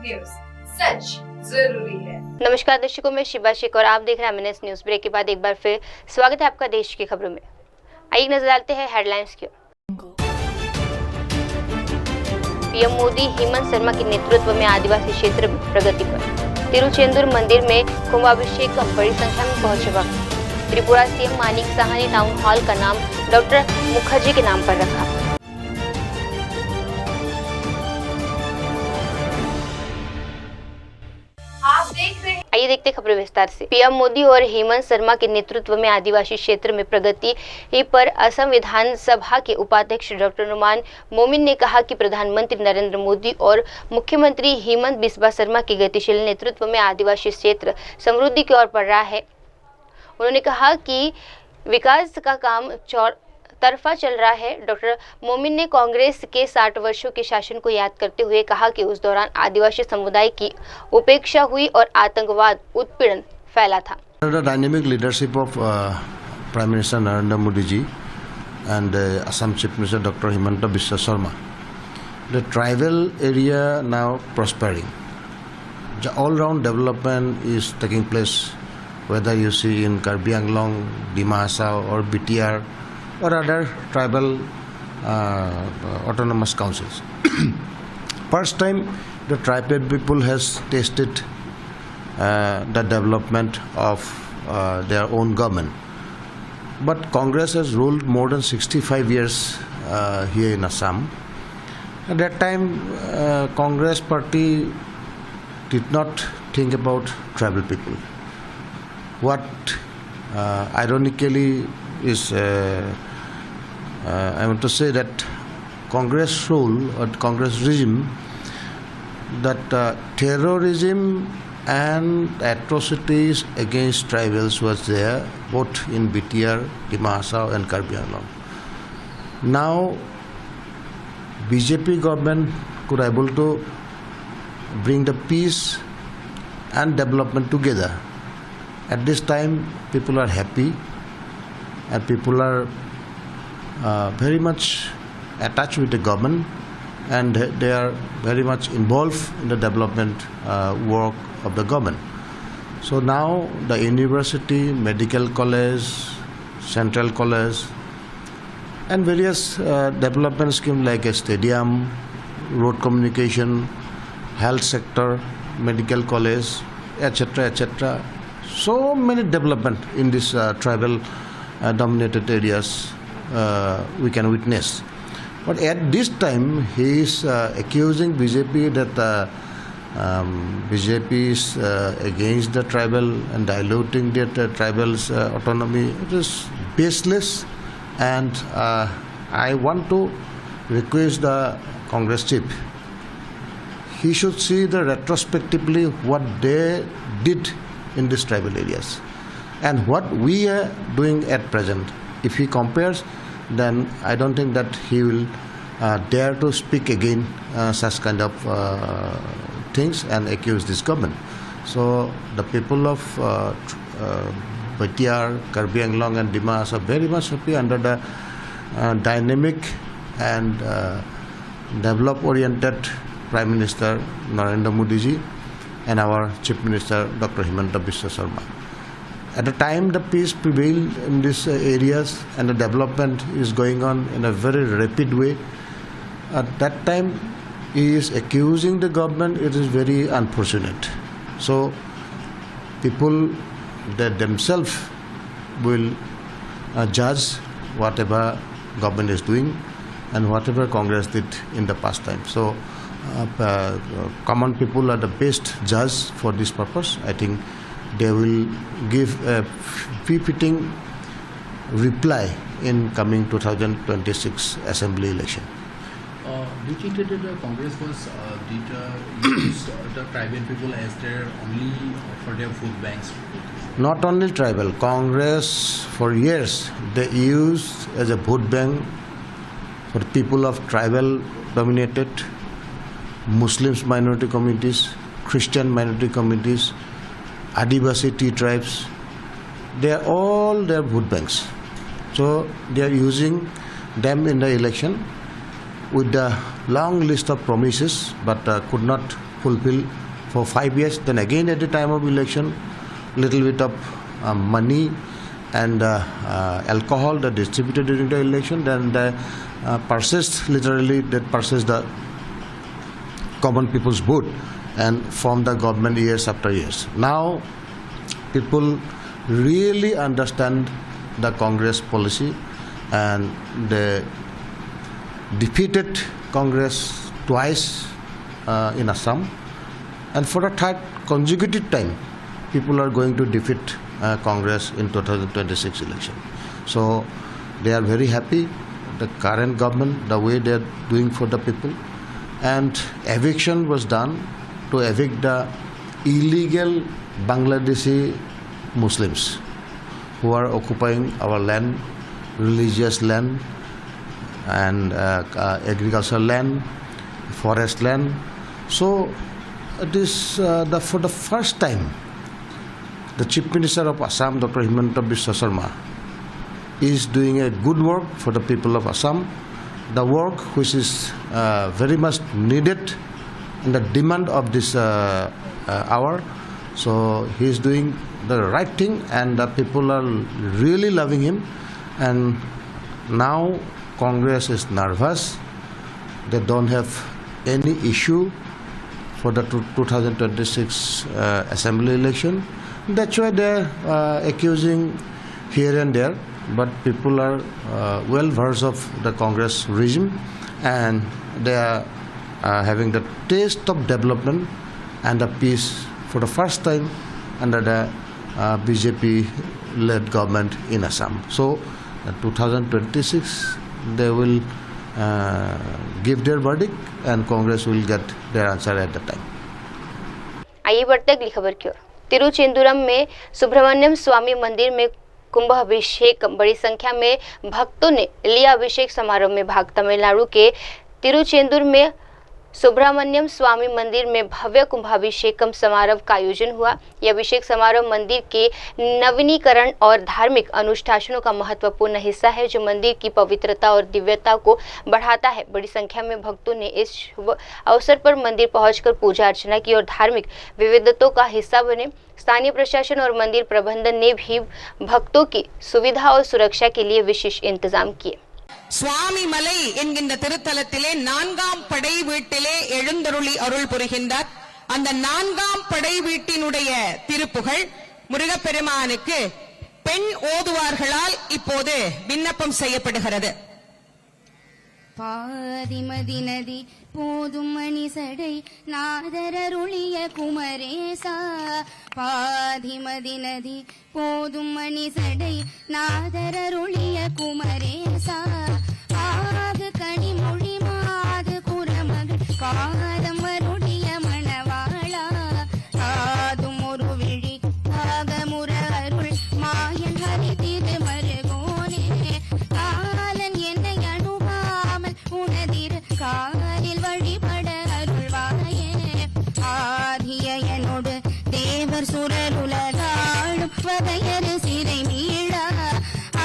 News, सच जरूरी है। नमस्कार दर्शकों, मैं शिबा शेख और आप देख रहे हैं एमएनएस न्यूज। ब्रेक के बाद एक बार फिर स्वागत है आपका देश की खबरों में। आइए नजर डालते हैं हेडलाइंस की। पीएम मोदी हेमंत शर्मा के नेतृत्व में आदिवासी क्षेत्र में प्रगति पर। तिरुचेंदूर मंदिर में कुंभाभिषेक बड़ी संख्या में पहुंचे वक्त। त्रिपुरा सीएम मानिक साहा ने टाउन हॉल का नाम डॉक्टर मुखर्जी के नाम पर रखा। आइए देखते खबरें विस्तार से। पीएम मोदी और हेमंत शर्मा के नेतृत्व में आदिवासी क्षेत्र में प्रगति पर असम विधानसभा के उपाध्यक्ष डॉक्टर नुमान मोमिन ने कहा कि प्रधानमंत्री नरेंद्र मोदी और मुख्यमंत्री हेमंत बिस्वा शर्मा के गतिशील नेतृत्व में आदिवासी क्षेत्र समृद्धि की ओर बढ़ रहा है। उन्होंने कहा कि विकास का काम तरफा चल रहा है। डॉक्टर मोमिन ने कांग्रेस के 60 वर्षों के शासन को याद करते हुए कहा कि उस दौरान आदिवासी समुदाय की उपेक्षा हुई और आतंकवाद उत्पीड़न फैला था। The dynamic leadership of Prime Minister Narendra Modi ji and Assam Chief Minister Dr. Himanta Biswa Sharma, the tribal area now prospering. The all-round development is taking place, whether you see in Karbi Anglong, Dima Hasao or BTR or other tribal autonomous councils. First time the tribal people has tasted the development of their own government. But Congress has ruled more than 65 years here in Assam. At that time, Congress party did not think about tribal people. What ironically is, I want to say that Congress rule or Congress regime, that terrorism and atrocities against tribals was there both in BTR, Dima Hasao and Karbi Anglong. Now BJP government could able to bring the peace and development together. At this time people are happy and people are very much attached with the government and they are very much involved in the development work of the government. So now the university, medical college, central college and various development schemes like a stadium, road communication, health sector, medical college, etc., etc. So many development in this tribal dominated areas we can witness. But at this time he is accusing BJP that BJP is against the tribal and diluting the tribal's autonomy. It is baseless, and I want to request the Congress chief, he should see the retrospectively what they did in these tribal areas and what we are doing at present. If he compares, then I don't think that he will dare to speak again such kind of things and accuse this government. So the people of BTR, Karbi Anglong and Dima are very much happy under the dynamic and develop-oriented Prime Minister Narendra Modi ji and our Chief Minister Dr. Himanta Biswa Sharma. At the time the peace prevailed in these areas and the development is going on in a very rapid way. At that time he is accusing the government. It is very unfortunate. So people that themselves will judge whatever government is doing and whatever Congress did in the past time. So common people are the best judge for this purpose. I think they will give a befitting reply in coming 2026 assembly election. Do you think that the Congress was used the tribal people as their only for their food banks? Not only tribal, Congress for years they used as a vote bank for people of tribal dominated, Muslims minority communities, Christian minority communities, Adivasi tea tribes. They are all their vote banks. So they are using them in the election with the long list of promises, but could not fulfill for 5 years. Then again at the time of election, little bit of money and alcohol that distributed during the election. Then they purchased, literally they purchased the common people's vote and formed the government years after years. Now people really understand the Congress policy, and they defeated Congress twice in Assam, and for a third consecutive time people are going to defeat Congress in 2026 election. So they are very happy, the current government, the way they are doing for the people. And eviction was done to evict the illegal Bangladeshi Muslims who are occupying our land, religious land and agricultural land, forest land. So it is for the first time the Chief Minister of Assam, Dr. Himanta Biswa Sarma, is doing a good work for the people of Assam, the work which is very much needed in the demand of this hour. So he is doing the right thing, and the people are really loving him. And now Congress is nervous. They don't have any issue for the 2026 assembly election. That's why they're accusing here and there, but people are well versed of the Congress regime, and they are having the taste of development and the peace for the first time under the BJP-led government in Assam. So 2026 they will give their verdict, and Congress will get their answer at the time. आइए बढ़ते अगली खबर की ओर। तिरुचेंदुरम में सुब्रमण्यम स्वामी मंदिर में कुंभ अभिषेक, बड़ी संख्या में भक्तों ने लिया अभिषेक समारोह में भाग। तमिलनाडु के तिरुचेंदुर में सुब्रमण्यम स्वामी मंदिर में भव्य कुंभाभिषेकम समारोह का आयोजन हुआ। यह अभिषेक समारोह मंदिर के नवीनीकरण और धार्मिक अनुष्ठानों का महत्वपूर्ण हिस्सा है, जो मंदिर की पवित्रता और दिव्यता को बढ़ाता है। बड़ी संख्या में भक्तों ने इस शुभ अवसर पर मंदिर पहुंचकर पूजा अर्चना की और धार्मिक विविधताओं का हिस्सा बने। स्थानीय प्रशासन और मंदिर प्रबंधन ने भी भक्तों की सुविधा और सुरक्षा के लिए विशेष इंतजाम किए। சுவாமி மலை என்கின்ற திருத்தலத்திலே 4ஆம் படை வீட்டிலே எழுந்தருளி அருள் புரிகின்றார். அந்த 4ஆம் படை வீட்டினுடைய திருப்புகழ் முருகப்பெருமானுக்கு பெண் ஓதுவார்களால் இப்போது விண்ணப்பம் செய்யப்படுகிறது. பாதிமதி நதி போதும் மணி சடை நாதரருளிய குமரேசா. பாதிமதி நதி போதும் மணி சடை நாதரருளிய குமரேசா. ஆகு கனிமொழி மாது குரமகள் காதம் வருடைய மணவாளா. காதும் ஒரு விழி ஆகமுற அருள் மாயன் ஹரி திரு மருகோனே. காலன் என்னை அணுகாமல் உனதிரு காலில் வழிபட அருள்வாயே. ஆதியனோடு தேவர் சுரருலகாளும் வகையறு சிறை மீளா.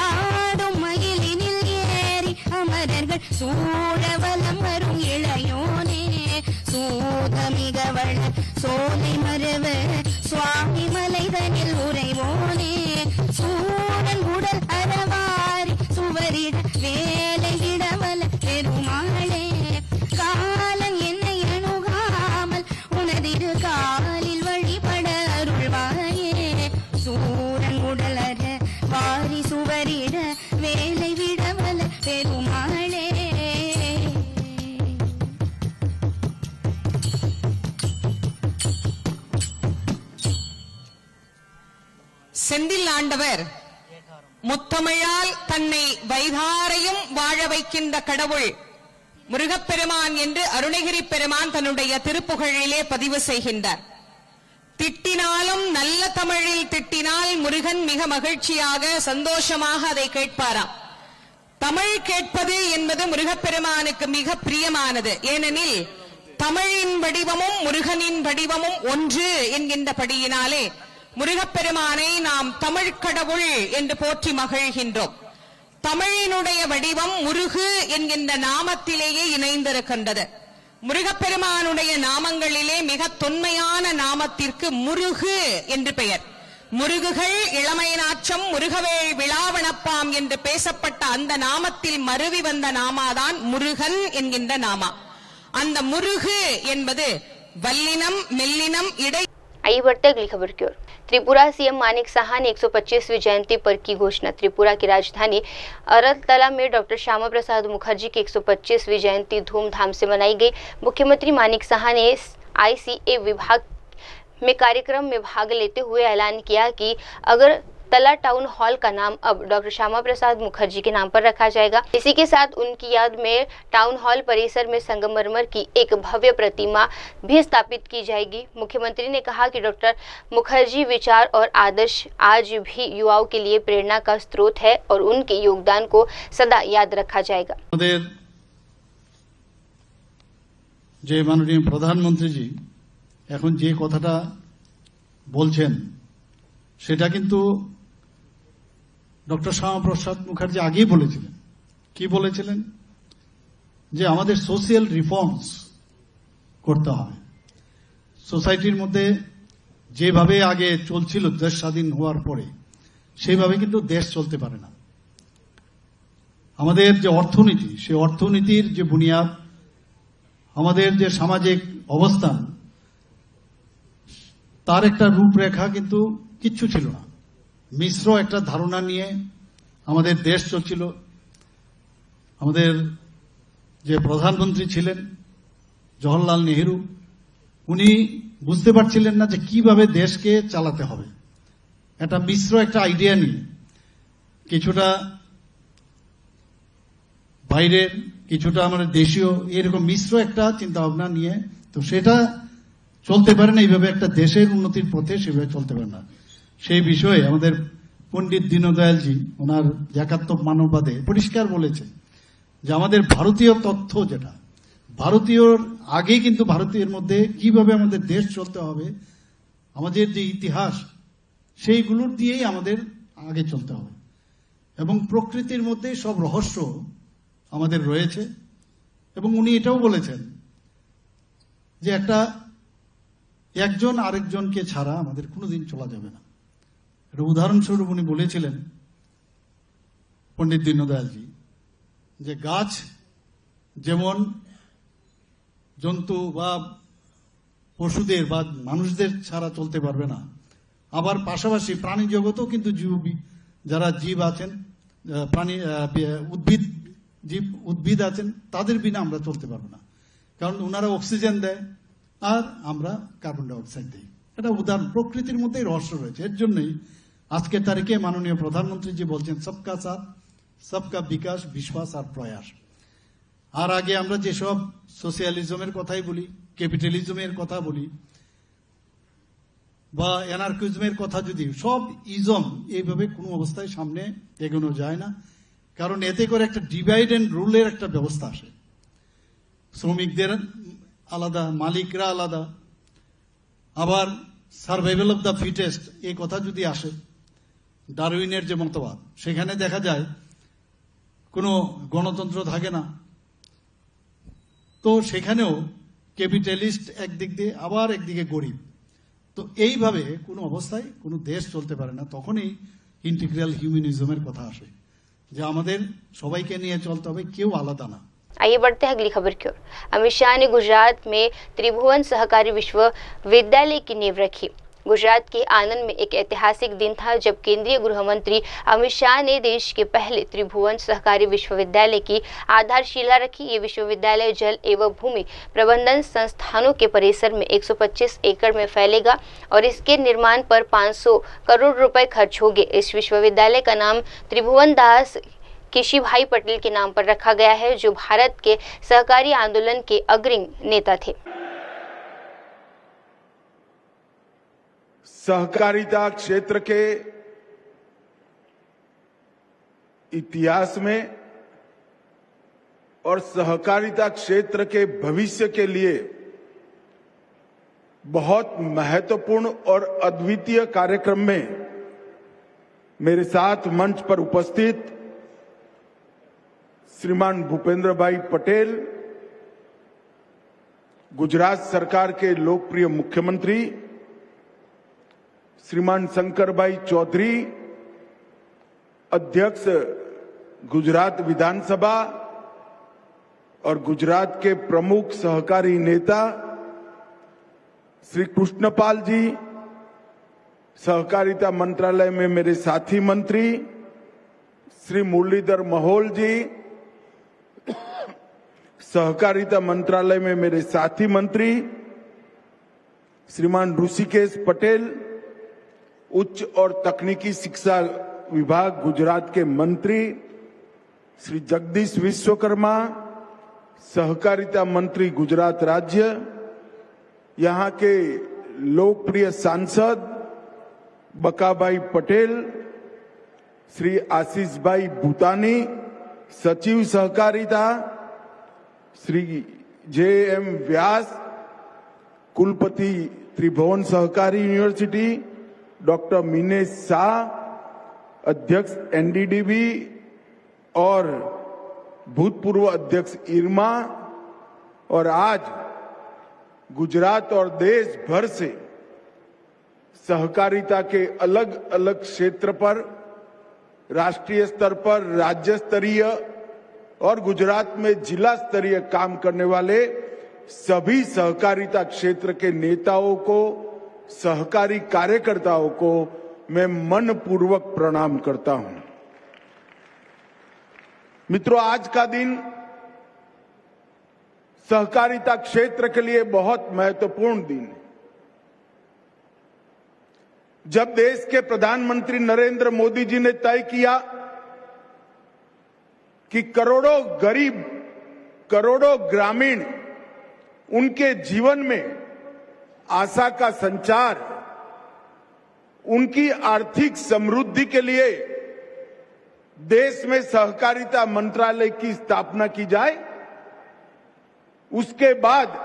ஆடும் மயிலினில் ஏறி அமரர்கள் சூழவலம் வரும் இளையோனே. சூதமிக வள சோலை மருவ சுவாமி மலைதனில் உறைவோனே. சூடன் உடல் அறவாரி சுவரிட வேலை இடவல பெருமாளே. காலம் என்னை அணுகாமல் உனதிரு காலில் வழிபட அருள்வாயே. சூரன் உடல் அற வாரி சுவரிட வேலை விடவல பெருமாளே. செந்தில் ஆண்டவர் முத்தமிழால் தன்னை வைகாரையும் வாழ வைக்கின்ற கடவுள் முருகப்பெருமான் என்று அருணகிரி பெருமான் தன்னுடைய திருப்புகழிலே பதிவு செய்கின்றார். திட்டினாலும் நல்ல தமிழில் திட்டினால் முருகன் மிக மகிழ்ச்சியாக சந்தோஷமாக அதை கேட்பாராம். தமிழ் கேட்பது என்பது முருகப்பெருமானுக்கு மிக பிரியமானது. ஏனெனில் தமிழின் வடிவமும் முருகனின் வடிவமும் ஒன்று என்கின்றபடியினாலே முருகப்பெருமானை நாம் தமிழ் கடவுள் என்று போற்றி மகிழ்கின்றோம். தமிழினுடைய வடிவம் முருகு என்கின்ற நாமத்திலேயே இணைந்திருக்கின்றது. முருகப்பெருமானுடைய நாமங்களிலே மிக தொன்மையான நாமத்திற்கு முருகு என்று பெயர். முருகுகள் இளமை நாச்சம் முருகவேள் விழாவணப்பாம் என்று பேசப்பட்ட அந்த நாமத்தில் மருவி வந்த நாமாதான் முருகன் என்கின்ற நாமா. அந்த முருகு என்பது வல்லினம் மெல்லினம் இடை. आइए बढ़ते अगली खबर की ओर। त्रिपुरा सीएम मानिक साहा ने 125वीं जयंती पर की घोषणा। त्रिपुरा की राजधानी अगरतला में डॉक्टर श्यामा प्रसाद मुखर्जी की 125वीं जयंती धूमधाम से मनाई गई। मुख्यमंत्री मानिक साहा ने आईसीए विभाग में कार्यक्रम में भाग लेते हुए ऐलान किया कि अगरतला टाउन हॉल का नाम अब डॉक्टर श्यामा प्रसाद मुखर्जी के नाम पर रखा जाएगा। इसी के साथ उनकी याद में टाउन हॉल परिसर में संगमरमर की एक भव्य प्रतिमा भी स्थापित की जाएगी। मुख्यमंत्री ने कहा कि डॉक्टर मुखर्जी विचार और आदर्श आज भी युवाओं के लिए प्रेरणा का स्रोत है और उनके योगदान को सदा याद रखा जाएगा। যে মাননীয় প্রধানমন্ত্রীজি এখন যে কথাটা বলছেন সেটা কিন্তু ডক্টর শ্যামাপ্রসাদ মুখার্জি আগেই বলেছিলেন। কি বলেছিলেন? যে আমাদের সোশিয়াল রিফর্মস করতে হবে। সোসাইটির মধ্যে যেভাবে আগে চলছিল দেশ স্বাধীন হওয়ার পরে সেইভাবে কিন্তু দেশ চলতে পারে না। আমাদের যে অর্থনীতি সেই অর্থনীতির যে বুনিয়াদ, আমাদের যে সামাজিক অবস্থান, তার একটা রূপরেখা কিন্তু কিচ্ছু ছিল না। মিশ্র একটা ধারণা নিয়ে আমাদের দেশ চলছিল। আমাদের যে প্রধানমন্ত্রী ছিলেন জওহরলাল নেহেরু, উনি বুঝতে পারছিলেন না যে কিভাবে দেশকে চালাতে হবে। একটা মিশ্র একটা আইডিয়া নিয়ে কিছুটা বাইরের কিছুটা আমাদের দেশীয় এরকম মিশ্র একটা চিন্তা ভাবনা নিয়ে, তো সেটা চলতে পারে না। এইভাবে একটা দেশের উন্নতির পথে সেভাবে চলতে পারে না। সেই বিষয়ে আমাদের পণ্ডিত দীনদয়ালজি ওনার একাত্ম মানববাদে পরিষ্কার বলেছে যে আমাদের ভারতীয় তথ্য যেটা ভারতীয়র আগে কিন্তু ভারতীয়ের মধ্যে কিভাবে আমাদের দেশ চলতে হবে, আমাদের যে ইতিহাস সেইগুলোর দিয়েই আমাদের আগে চলতে হবে। এবং প্রকৃতির মধ্যে সব রহস্য আমাদের রয়েছে। এবং উনি এটাও বলেছেন যে একজন আরেকজনকে ছাড়া আমাদের কোনোদিন চলা যাবে না। এটা উদাহরণস্বরূপ উনি বলেছিলেন পণ্ডিত দীনদয়ালজি যে গাছ যেমন জন্তু বা পশুদের বা মানুষদের ছাড়া চলতে পারবে না, আবার পাশাপাশি প্রাণী জগতেও কিন্তু যারা জীব আছেন, প্রাণী উদ্ভিদ আছেন, তাদের বিনা আমরা চলতে পারবো না। কারণ ওনারা অক্সিজেন দেয় আর আমরা কার্বন ডাই অক্সাইড দিই। এটা উদাহরণ, প্রকৃতির মধ্যেই রহস্য রয়েছে। এর জন্যই আজকের তারিখে মাননীয় প্রধানমন্ত্রীজি বলছেন সবকা সাথ সবকা বিকাশ বিশ্বাস আর প্রয়াস। আর আগে আমরা যেসব সোশিয়ালিজমের কথাই বলি, ক্যাপিটালিজমের কথা বলি বা অ্যানার্কিজমের কথা, যদি সব ইজম, এইভাবে কোনো অবস্থায় সামনে এগোনো যায় না। কারণ এতে করে একটা ডিভাইড এন্ড রুলের একটা ব্যবস্থা আসে। শ্রমিকদের আলাদা, মালিকরা আলাদা, আবার সার্ভাইভাল অফ দ্য ফিটেস্ট এই কথা যদি আসে, ডারউইনের যে মতবাদ, সেখানে দেখা যায় কোনো গণতন্ত্র থাকে না। তো সেখানেও ক্যাপিটালিস্ট একদিক দিয়ে, আবার একদিকে গরিব। তো এইভাবে কোনো অবস্থায় কোনো দেশ চলতে পারে না। তখনই ইন্টিগ্রাল হিউম্যানিজমের কথা আসে যে আমাদের সবাইকে নিয়ে চলতে হবে, কেউ আলাদা না। आइए बढ़ते हैं अगली खबर की ओर। अमित शाह ने गुजरात में त्रिभुवन सहकारी विश्वविद्यालय की नींव रखी। गुजरात के आनंद में एक ऐतिहासिक दिन था जब केंद्रीय गृह मंत्री अमित शाह ने देश के पहले त्रिभुवन सहकारी विश्वविद्यालय की आधारशिला रखी। ये विश्वविद्यालय जल एवं भूमि प्रबंधन संस्थानों के परिसर में 125 एकड़ में फैलेगा और इसके निर्माण पर 500 करोड़ रुपए खर्च होंगे। इस विश्वविद्यालय का नाम त्रिभुवन दास केशीभाई पटेल के नाम पर रखा गया है, जो भारत के सहकारी आंदोलन के अग्रणी नेता थे। सहकारिता क्षेत्र के इतिहास में और सहकारिता क्षेत्र के भविष्य के लिए बहुत महत्वपूर्ण और अद्वितीय कार्यक्रम में मेरे साथ मंच पर उपस्थित श्रीमान भूपेंद्र भाई पटेल, गुजरात सरकार के लोकप्रिय मुख्यमंत्री श्रीमान शंकरभाई चौधरी, अध्यक्ष गुजरात विधानसभा और गुजरात के प्रमुख सहकारी नेता श्री कृष्णपाल जी, सहकारिता मंत्रालय में मेरे साथी मंत्री श्री मुरलीधर महल जी, सहकारिता मंत्रालय में मेरे साथी मंत्री श्रीमान ऋषिकेश पटेल, उच्च और तकनीकी शिक्षा विभाग गुजरात के मंत्री श्री जगदीश विश्वकर्मा, सहकारिता मंत्री गुजरात राज्य, यहाँ के लोकप्रिय सांसद बकाभाई पटेल, श्री आशीष भाई भूतानी, सचिव सहकारिता श्री JM व्यास, कुलपति त्रिभुवन सहकारी यूनिवर्सिटी डॉक्टर मीनेश शाह, अध्यक्ष NDDB और भूतपूर्व अध्यक्ष इरमा, और आज गुजरात और देश भर से सहकारिता के अलग अलग क्षेत्र पर, राष्ट्रीय स्तर पर, राज्य स्तरीय और गुजरात में जिला स्तरीय काम करने वाले सभी सहकारिता क्षेत्र के नेताओं को, सहकारी कार्यकर्ताओं को मैं मनपूर्वक प्रणाम करता हूं। मित्रों, आज का दिन सहकारिता क्षेत्र के लिए बहुत महत्वपूर्ण दिन है। जब देश के प्रधानमंत्री नरेंद्र मोदी जी ने तय किया कि करोड़ों गरीब, करोड़ों ग्रामीण, उनके जीवन में आशा का संचार, उनकी आर्थिक समृद्धि के लिए देश में सहकारिता मंत्रालय की स्थापना की जाए, उसके बाद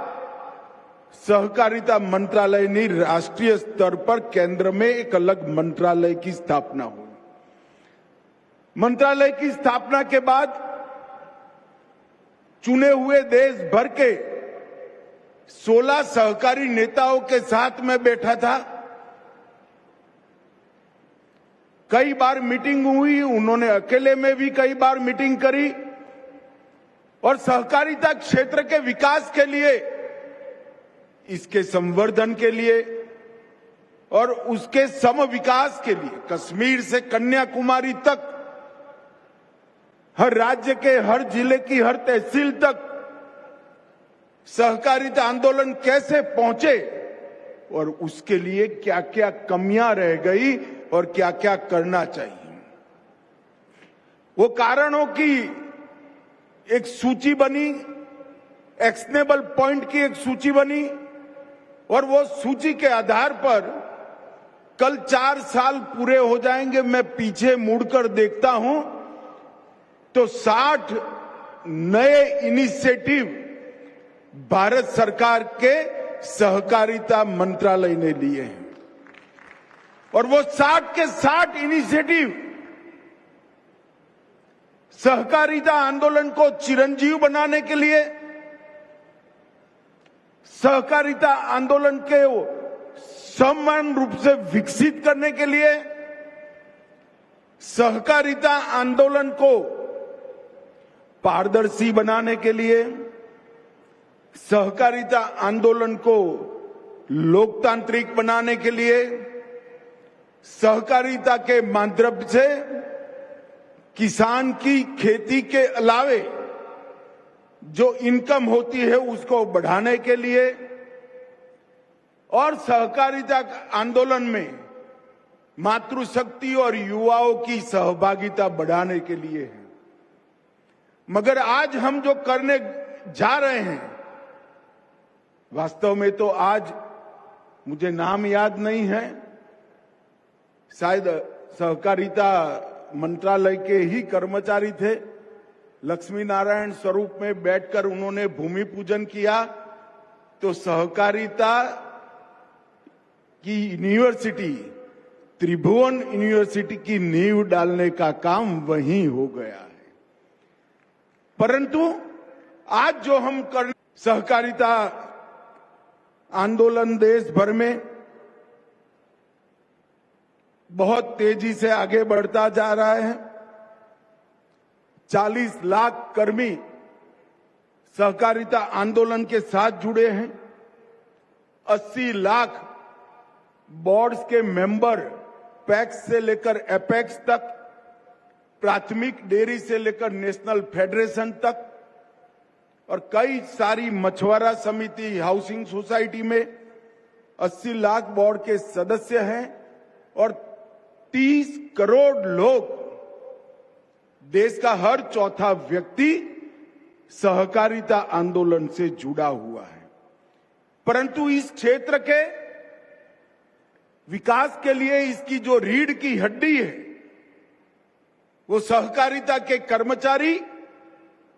सहकारिता मंत्रालय ने राष्ट्रीय स्तर पर केंद्र में एक अलग मंत्रालय की स्थापना हुई। मंत्रालय की स्थापना के बाद चुने हुए देश भर के 16 सहकारी नेताओं के साथ मैं बैठा था। कई बार मीटिंग हुई, उन्होंने अकेले में भी कई बार मीटिंग करी और सहकारिता क्षेत्र के विकास के लिए, इसके संवर्धन के लिए और उसके सम विकास के लिए कश्मीर से कन्याकुमारी तक, हर राज्य के हर जिले की हर तहसील तक सहकारिता आंदोलन कैसे पहुंचे और उसके लिए क्या क्या कमियां रह गई और क्या क्या करना चाहिए, वो कारणों की एक सूची बनी, एक्शनेबल पॉइंट की एक सूची बनी और वो सूची के आधार पर कल 4 साल पूरे हो जाएंगे। मैं पीछे मुड़कर देखता हूं तो 60 नए इनिशिएटिव भारत सरकार के सहकारिता मंत्रालय ने लिए हैं और वो 60 के 60 इनिशिएटिव सहकारिता आंदोलन को चिरंजीव बनाने के लिए, सहकारिता आंदोलन के समान रूप से विकसित करने के लिए, सहकारिता आंदोलन को पारदर्शी बनाने के लिए, सहकारिता आंदोलन को लोकतांत्रिक बनाने के लिए, सहकारिता के माध्यम से किसान की खेती के अलावे जो इनकम होती है उसको बढ़ाने के लिए और सहकारिता आंदोलन में मातृशक्ति और युवाओं की सहभागिता बढ़ाने के लिए है। मगर आज हम जो करने जा रहे हैं, वास्तव में तो आज मुझे नाम याद नहीं है, शायद सहकारिता मंत्रालय के ही कर्मचारी थे, लक्ष्मी नारायण स्वरूप में बैठकर उन्होंने भूमि पूजन किया तो सहकारिता की यूनिवर्सिटी, त्रिभुवन यूनिवर्सिटी की नींव डालने का काम वहीं हो गया है। परंतु आज जो हम कर सहकारिता आंदोलन देश भर में बहुत तेजी से आगे बढ़ता जा रहा है। 40 लाख कर्मी सहकारिता आंदोलन के साथ जुड़े हैं। 80 लाख बोर्ड्स के मेंबर पैक्स से लेकर एपेक्स तक, प्राथमिक डेयरी से लेकर नेशनल फेडरेशन तक, और कई सारी मछुआरा समिति, हाउसिंग सोसाइटी में 80 लाख बोर्ड के सदस्य हैं और 30 करोड़ लोग, देश का हर चौथा व्यक्ति सहकारिता आंदोलन से जुड़ा हुआ है। परंतु इस क्षेत्र के विकास के लिए इसकी जो रीढ़ की हड्डी है वो सहकारिता के कर्मचारी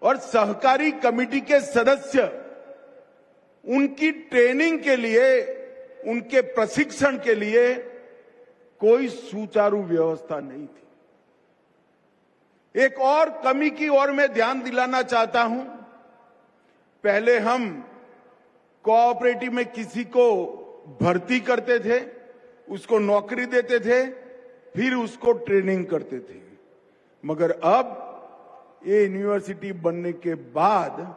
और सहकारी कमेटी के सदस्य, उनकी ट्रेनिंग के लिए, उनके प्रशिक्षण के लिए कोई सुचारू व्यवस्था नहीं थी। एक और कमी की ओर मैं ध्यान दिलाना चाहता हूं। पहले हम कोऑपरेटिव में किसी को भर्ती करते थे, उसको नौकरी देते थे, फिर उसको ट्रेनिंग करते थे। मगर अब ये यूनिवर्सिटी बनने के बाद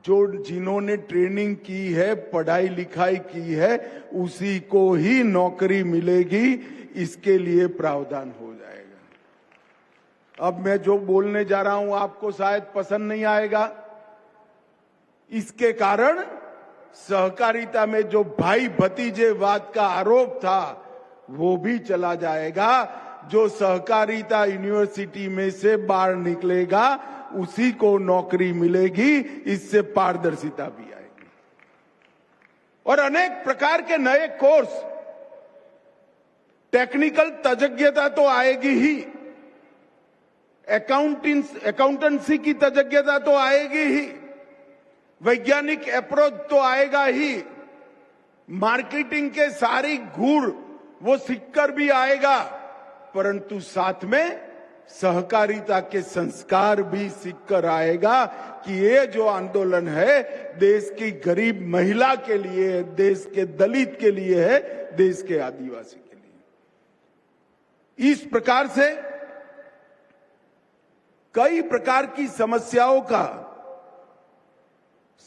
जिन्होंने ट्रेनिंग की है, पढ़ाई लिखाई की है, उसी को ही नौकरी मिलेगी। इसके लिए प्रावधान हो जाएगा। अब मैं जो बोलने जा रहा हूं आपको शायद पसंद नहीं आएगा। इसके कारण सहकारिता में जो भाई भतीजेवाद का आरोप था वो भी चला जाएगा। जो सहकारिता यूनिवर्सिटी में से बाहर निकलेगा उसी को नौकरी मिलेगी। इससे पारदर्शिता भी आएगी और अनेक प्रकार के नए कोर्स, टेक्निकल तजज्ञता तो आएगी ही, अकाउंटेंसी की तजज्ञता तो आएगी ही, वैज्ञानिक अप्रोच तो आएगा ही, मार्केटिंग के सारी गुण वो सीखकर भी आएगा, परंतु साथ में सहकारिता के संस्कार भी सीखकर आएगा कि ये जो आंदोलन है देश की गरीब महिला के लिए है, देश के दलित के लिए है, देश के आदिवासी के लिए। इस प्रकार से कई प्रकार की समस्याओं का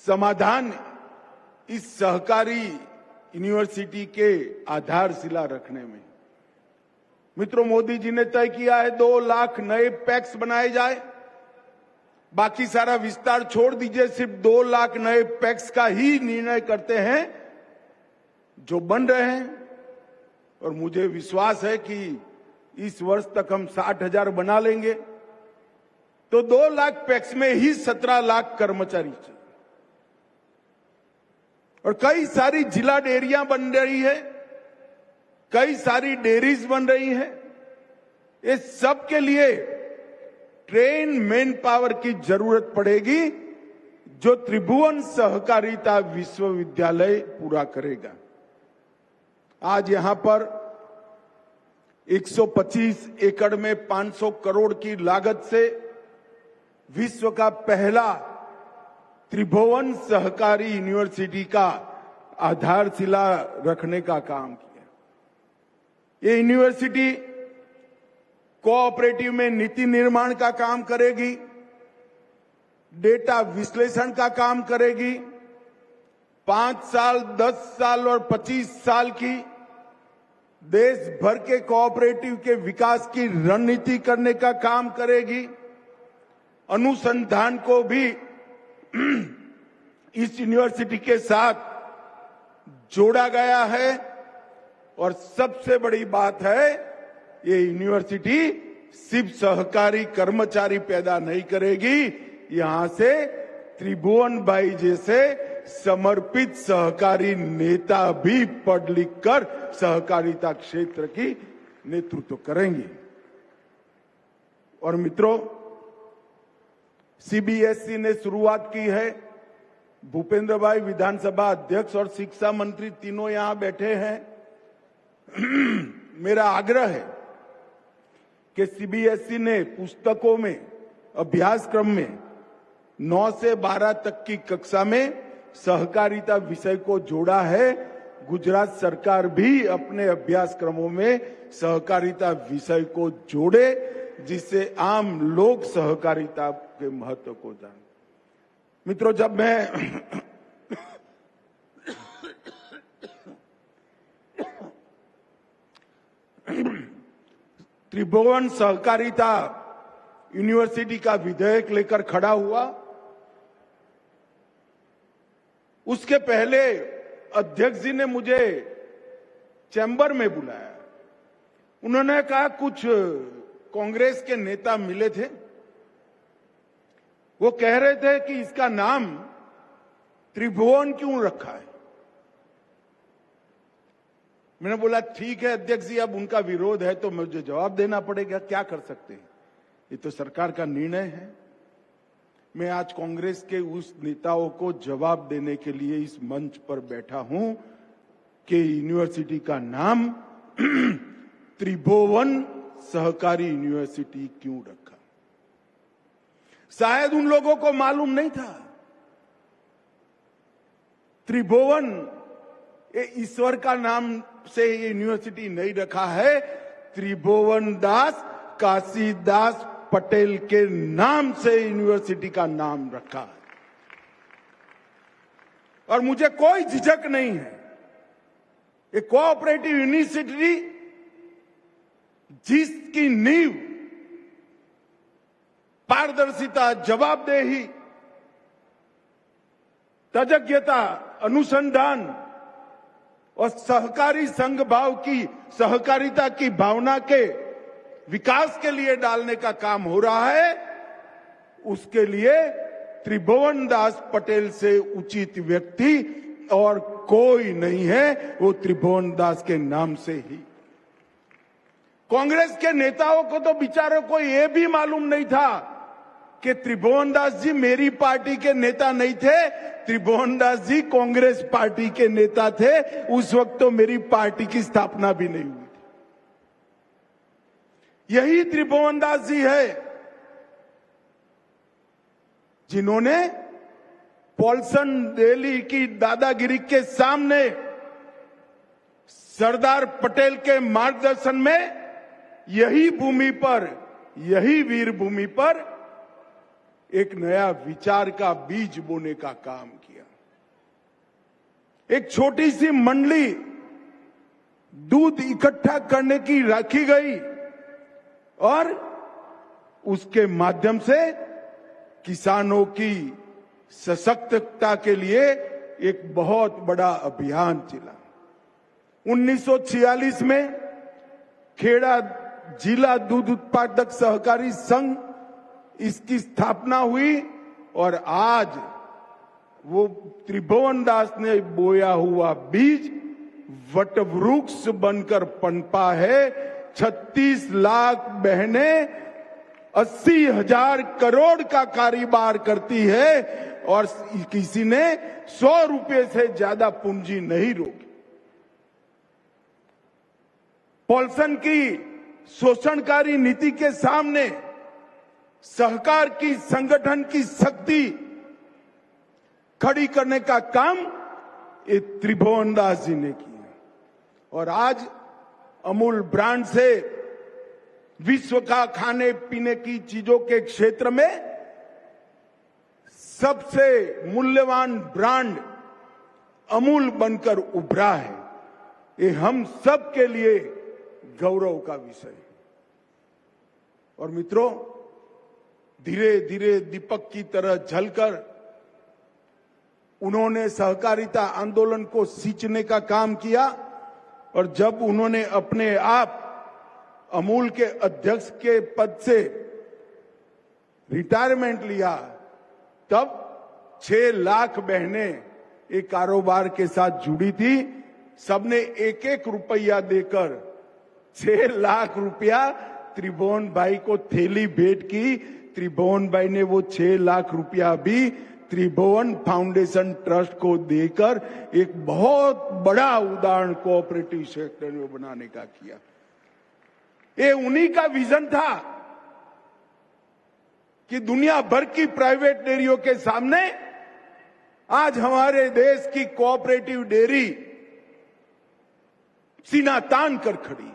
समाधान इस सहकारी यूनिवर्सिटी के आधारशिला रखने में। मित्रों, मोदी जी ने तय किया है 2 लाख नए पैक्स बनाए जाए। बाकी सारा विस्तार छोड़ दीजिए, सिर्फ 2 लाख नए पैक्स का ही निर्णय करते हैं जो बन रहे हैं। और मुझे विश्वास है कि इस वर्ष तक हम 60,000 बना लेंगे तो 2 लाख पैक्स में ही 17 लाख कर्मचारी चाहिए। और कई सारी जिला डेयरियां बन रही है, कई सारी डेयरीज बन रही है। इस सब के लिए ट्रेन मैन पावर की जरूरत पड़ेगी जो त्रिभुवन सहकारिता विश्वविद्यालय पूरा करेगा। आज यहां पर 125 एकड़ में 500 करोड़ की लागत से विश्व का पहला त्रिभुवन सहकारी यूनिवर्सिटी का आधारशिला रखने का काम किया। ये यूनिवर्सिटी कोऑपरेटिव में नीति निर्माण का काम करेगी, डेटा विश्लेषण का काम करेगी, 5 साल, 10 साल और 25 साल की देश भर के कोऑपरेटिव के विकास की रणनीति करने का काम करेगी। अनुसंधान को भी इस यूनिवर्सिटी के साथ जोड़ा गया है। और सबसे बड़ी बात है, ये यूनिवर्सिटी सिर्फ सहकारी कर्मचारी पैदा नहीं करेगी, यहां से त्रिभुवन भाई जैसे समर्पित सहकारी नेता भी पढ़ लिख कर सहकारिता क्षेत्र की नेतृत्व करेंगे। और मित्रों, सीबीएसई ने शुरुआत की है। भूपेंद्र भाई विधानसभा अध्यक्ष और शिक्षा मंत्री तीनों यहां बैठे हैं। मेरा आग्रह है कि सीबीएसई ने पुस्तकों में, अभ्यासक्रम में 9 से 12 तक की कक्षा में सहकारिता विषय को जोड़ा है। गुजरात सरकार भी अपने अभ्यासक्रमों में सहकारिता विषय को जोड़े, जिससे आम लोग सहकारिता के महत्व को जाने। मित्रों, जब मैं त्रिभुवन सहकारिता यूनिवर्सिटी का विधेयक लेकर खड़ा हुआ, उसके पहले अध्यक्ष जी ने मुझे चैम्बर में बुलाया। उन्होंने कहा कुछ कांग्रेस के नेता मिले थे, वो कह रहे थे कि इसका नाम त्रिभुवन क्यों रखा है। मैंने बोला ठीक है अध्यक्ष जी, अब उनका विरोध है तो मुझे जवाब देना पड़ेगा, क्या कर सकते हैं, ये तो सरकार का निर्णय है। मैं आज कांग्रेस के उस नेताओं को जवाब देने के लिए इस मंच पर बैठा हूं कि यूनिवर्सिटी का नाम त्रिभुवन सहकारी यूनिवर्सिटी क्यों रखा। शायद उन लोगों को मालूम नहीं था त्रिभुवन ये ईश्वर का नाम से ये यूनिवर्सिटी नहीं रखा है, त्रिभुवन दास काशीदास पटेल के नाम से यूनिवर्सिटी का नाम रखा है। और मुझे कोई झिझक नहीं है, ये कोऑपरेटिव यूनिवर्सिटी जिसकी नींव पारदर्शिता, जवाबदेही, तज्ञता, अनुसंधान और सहकारी संघ भाव की, सहकारिता की भावना के विकास के लिए डालने का काम हो रहा है, उसके लिए त्रिभुवन दास पटेल से उचित व्यक्ति और कोई नहीं है, वो त्रिभुवन दास के नाम से ही। कांग्रेस के नेताओं को तो बेचारों को यह भी मालूम नहीं था कि त्रिभुवन दास जी मेरी पार्टी के नेता नहीं थे, त्रिभुवन दास जी कांग्रेस पार्टी के नेता थे। उस वक्त तो मेरी पार्टी की स्थापना भी नहीं हुई थी। यही त्रिभुवन दास जी है जिन्होंने पॉल्सन रैली की दादागिरी के सामने सरदार पटेल के मार्गदर्शन में यही भूमि पर, यही वीर भूमि पर एक नया विचार का बीज बोने का काम किया। एक छोटी सी मंडली दूध इकट्ठा करने की रखी गई और उसके माध्यम से किसानों की सशक्तता के लिए एक बहुत बड़ा अभियान चला। 1946 में खेड़ा जिला दूध उत्पादक सहकारी संघ, इसकी स्थापना हुई और आज वो त्रिभुवन दास ने बोया हुआ बीज वटवृक्ष बनकर पनपा है। 36 लाख बहनें 80,000 करोड़ का कारोबार करती है और किसी ने 100 रुपए से ज्यादा पूंजी नहीं रोकी। पॉल्सन की शोषणकारी नीति के सामने सहकार की, संगठन की शक्ति खड़ी करने का काम ये त्रिभुवन दास जी ने किया। और आज अमूल ब्रांड से विश्व का खाने पीने की चीजों के क्षेत्र में सबसे मूल्यवान ब्रांड अमूल बनकर उभरा है। ये हम सब के लिए गौरव का विषय है। और मित्रों, धीरे धीरे दीपक की तरह जलकर उन्होंने सहकारिता आंदोलन को सींचने का काम किया और जब उन्होंने अपने आप अमूल के अध्यक्ष के पद से रिटायरमेंट लिया, तब 6 लाख बहनें एक कारोबार के साथ जुड़ी थी। सबने 1-1 रुपया देकर 6 लाख रुपया त्रिभुवन भाई को थैली भेंट की। त्रिभुवन भाई ने वो 6 लाख रुपया भी त्रिभुवन फाउंडेशन ट्रस्ट को देकर एक बहुत बड़ा उदाहरण कोऑपरेटिव सेक्टर में बनाने का किया। ये उन्हीं का विजन था कि दुनिया भर की प्राइवेट डेयरियों के सामने आज हमारे देश की कोऑपरेटिव डेयरी सीना तान कर खड़ी है।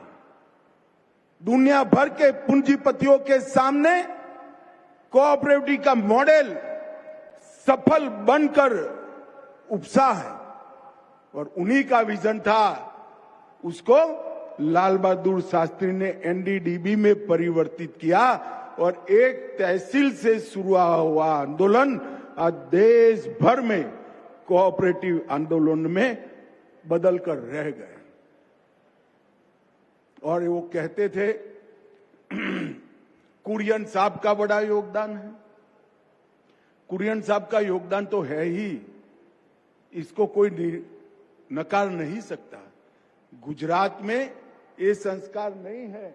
दुनिया भर के पूंजीपतियों के सामने कोऑपरेटिव का मॉडल सफल बनकर उपसा है और उन्हीं का विजन था। उसको लाल बहादुर शास्त्री ने एनडीडीबी में परिवर्तित किया और एक तहसील से शुरू हुआ आंदोलन आज देश भर में कोऑपरेटिव आंदोलन में बदल कर रह गए। और वो कहते थे कुरियन साहब का बड़ा योगदान है। कुरियन साहब का योगदान तो है ही, इसको कोई नकार नहीं सकता। गुजरात में ये संस्कार नहीं है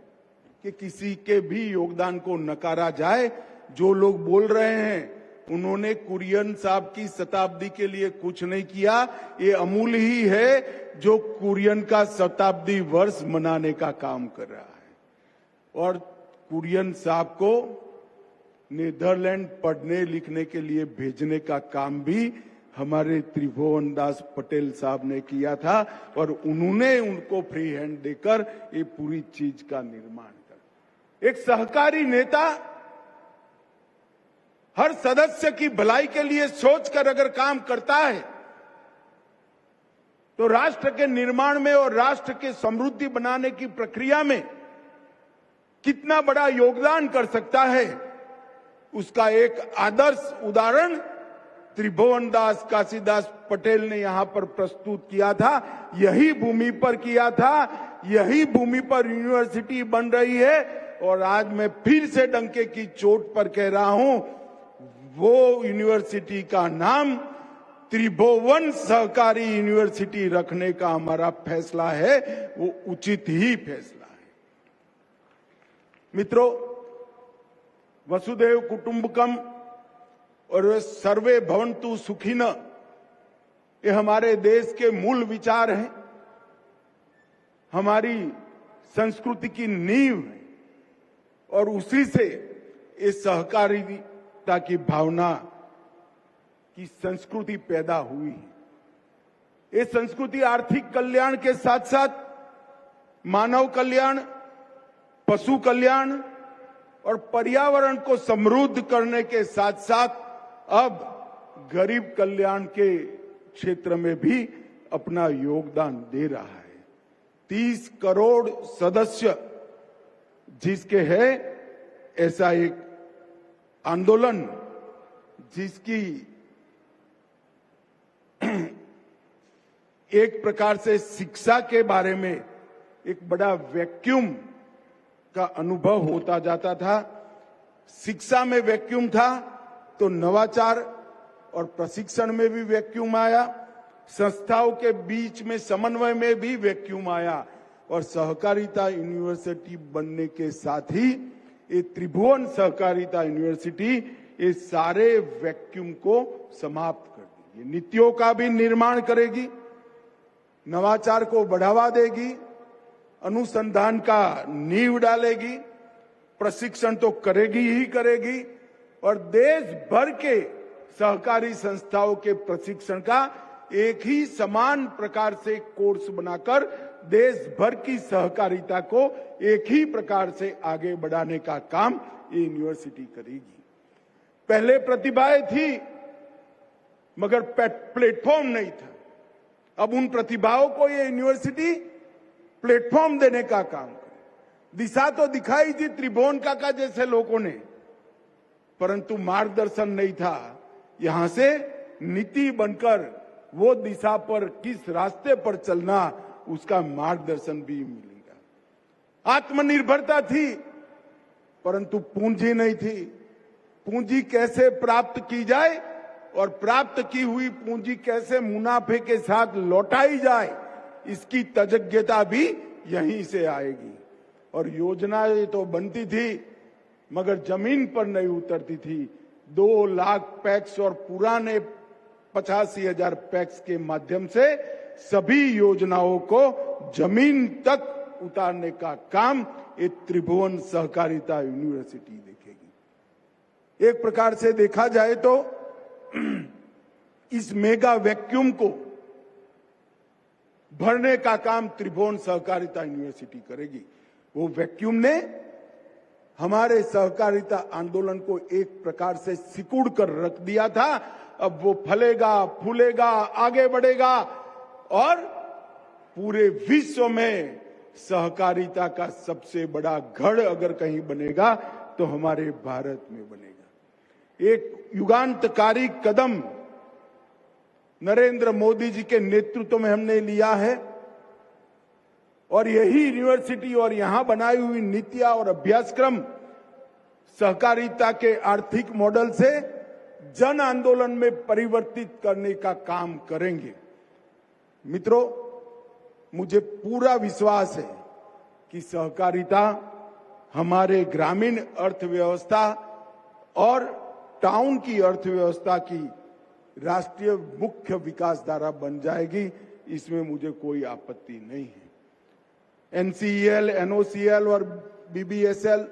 कि किसी के भी योगदान को नकारा जाए। जो लोग बोल रहे हैं उन्होंने कुरियन साहब की शताब्दी के लिए कुछ नहीं किया, ये अमूल ही है जो कुरियन का शताब्दी वर्ष मनाने का काम कर रहा है। और कुरियन साहब को नीदरलैंड पढ़ने लिखने के लिए भेजने का काम भी हमारे त्रिभुवन दास पटेल साहब ने किया था और उन्होंने उनको फ्री हैंड देकर ये पूरी चीज का निर्माण कर। एक सहकारी नेता हर सदस्य की भलाई के लिए सोचकर अगर काम करता है तो राष्ट्र के निर्माण में और राष्ट्र के समृद्धि बनाने की प्रक्रिया में कितना बड़ा योगदान कर सकता है, उसका एक आदर्श उदाहरण त्रिभुवन दास काशीदास पटेल ने यहां पर प्रस्तुत किया था। यही भूमि पर किया था, यही भूमि पर यूनिवर्सिटी बन रही है। और आज मैं फिर से डंके की चोट पर कह रहा हूं, वो यूनिवर्सिटी का नाम त्रिभुवन सहकारी यूनिवर्सिटी रखने का हमारा फैसला है, वो उचित ही फैसला है। मित्रों, वसुधैव कुटुंबकम और सर्वे भवन्तु सुखिनः, ये हमारे देश के मूल विचार हैं, हमारी संस्कृति की नींव है और उसी से इस सहकारिता की भावना की संस्कृति पैदा हुई है। ये संस्कृति आर्थिक कल्याण के साथ साथ मानव कल्याण, पशु कल्याण और पर्यावरण को समृद्ध करने के साथ साथ अब गरीब कल्याण के क्षेत्र में भी अपना योगदान दे रहा है। 30 करोड़ सदस्य जिसके है ऐसा एक आंदोलन, जिसकी एक प्रकार से शिक्षा के बारे में एक बड़ा वैक्यूम का अनुभव होता जाता था। शिक्षा में वैक्यूम था तो नवाचार और प्रशिक्षण में भी वैक्यूम आया, संस्थाओं के बीच में समन्वय में भी वैक्यूम आया और सहकारिता यूनिवर्सिटी बनने के साथ ही ये त्रिभुवन सहकारिता यूनिवर्सिटी ये सारे वैक्यूम को समाप्त कर देगी। नीतियों का भी निर्माण करेगी, नवाचार को बढ़ावा देगी, अनुसंधान का नींव डालेगी, प्रशिक्षण तो करेगी ही करेगी और देश भर के सहकारी संस्थाओं के प्रशिक्षण का एक ही समान प्रकार से कोर्स बनाकर देश भर की सहकारिता को एक ही प्रकार से आगे बढ़ाने का काम ये यूनिवर्सिटी करेगी। पहले प्रतिभाएं थी मगर प्लेटफॉर्म नहीं था। अब उन प्रतिभाओं को ये यूनिवर्सिटी प्लेटफॉर्म देने का काम करे। दिशा तो दिखाई थी त्रिभुवन काका जैसे लोगों ने, परंतु मार्गदर्शन नहीं था। यहां से नीति बनकर वो दिशा पर किस रास्ते पर चलना उसका मार्गदर्शन भी मिलेगा। आत्मनिर्भरता थी परंतु पूंजी नहीं थी। पूंजी कैसे प्राप्त की जाए और प्राप्त की हुई पूंजी कैसे मुनाफे के साथ लौटाई जाए, इसकी तज्ञता भी यहीं से आएगी। और योजनाएं तो बनती थी मगर जमीन पर नहीं उतरती थी। 2 लाख पैक्स और पुराने 85,000 पैक्स के माध्यम से सभी योजनाओं को जमीन तक उतारने का काम ये त्रिभुवन सहकारिता यूनिवर्सिटी देखेगी। एक प्रकार से देखा जाए तो इस मेगा वैक्यूम को भरने का काम त्रिभुवन सहकारिता यूनिवर्सिटी करेगी। वो वैक्यूम ने हमारे सहकारिता आंदोलन को एक प्रकार से सिकुड़ कर रख दिया था। अब वो फलेगा, फूलेगा, आगे बढ़ेगा और पूरे विश्व में सहकारिता का सबसे बड़ा गढ़ अगर कहीं बनेगा तो हमारे भारत में बनेगा। एक युगांतकारी कदम नरेंद्र मोदी जी के नेतृत्व में हमने लिया है और यही यूनिवर्सिटी और यहां बनाई हुई नीतियां और अभ्यासक्रम सहकारिता के आर्थिक मॉडल से जन आंदोलन में परिवर्तित करने का काम करेंगे। मित्रों, मुझे पूरा विश्वास है कि सहकारिता हमारे ग्रामीण अर्थव्यवस्था और टाउन की अर्थव्यवस्था की राष्ट्रीय मुख्य विकास धारा बन जाएगी। इसमें मुझे कोई आपत्ति नहीं है। एनसीईएल, एनओसीएल और बीबीएसएल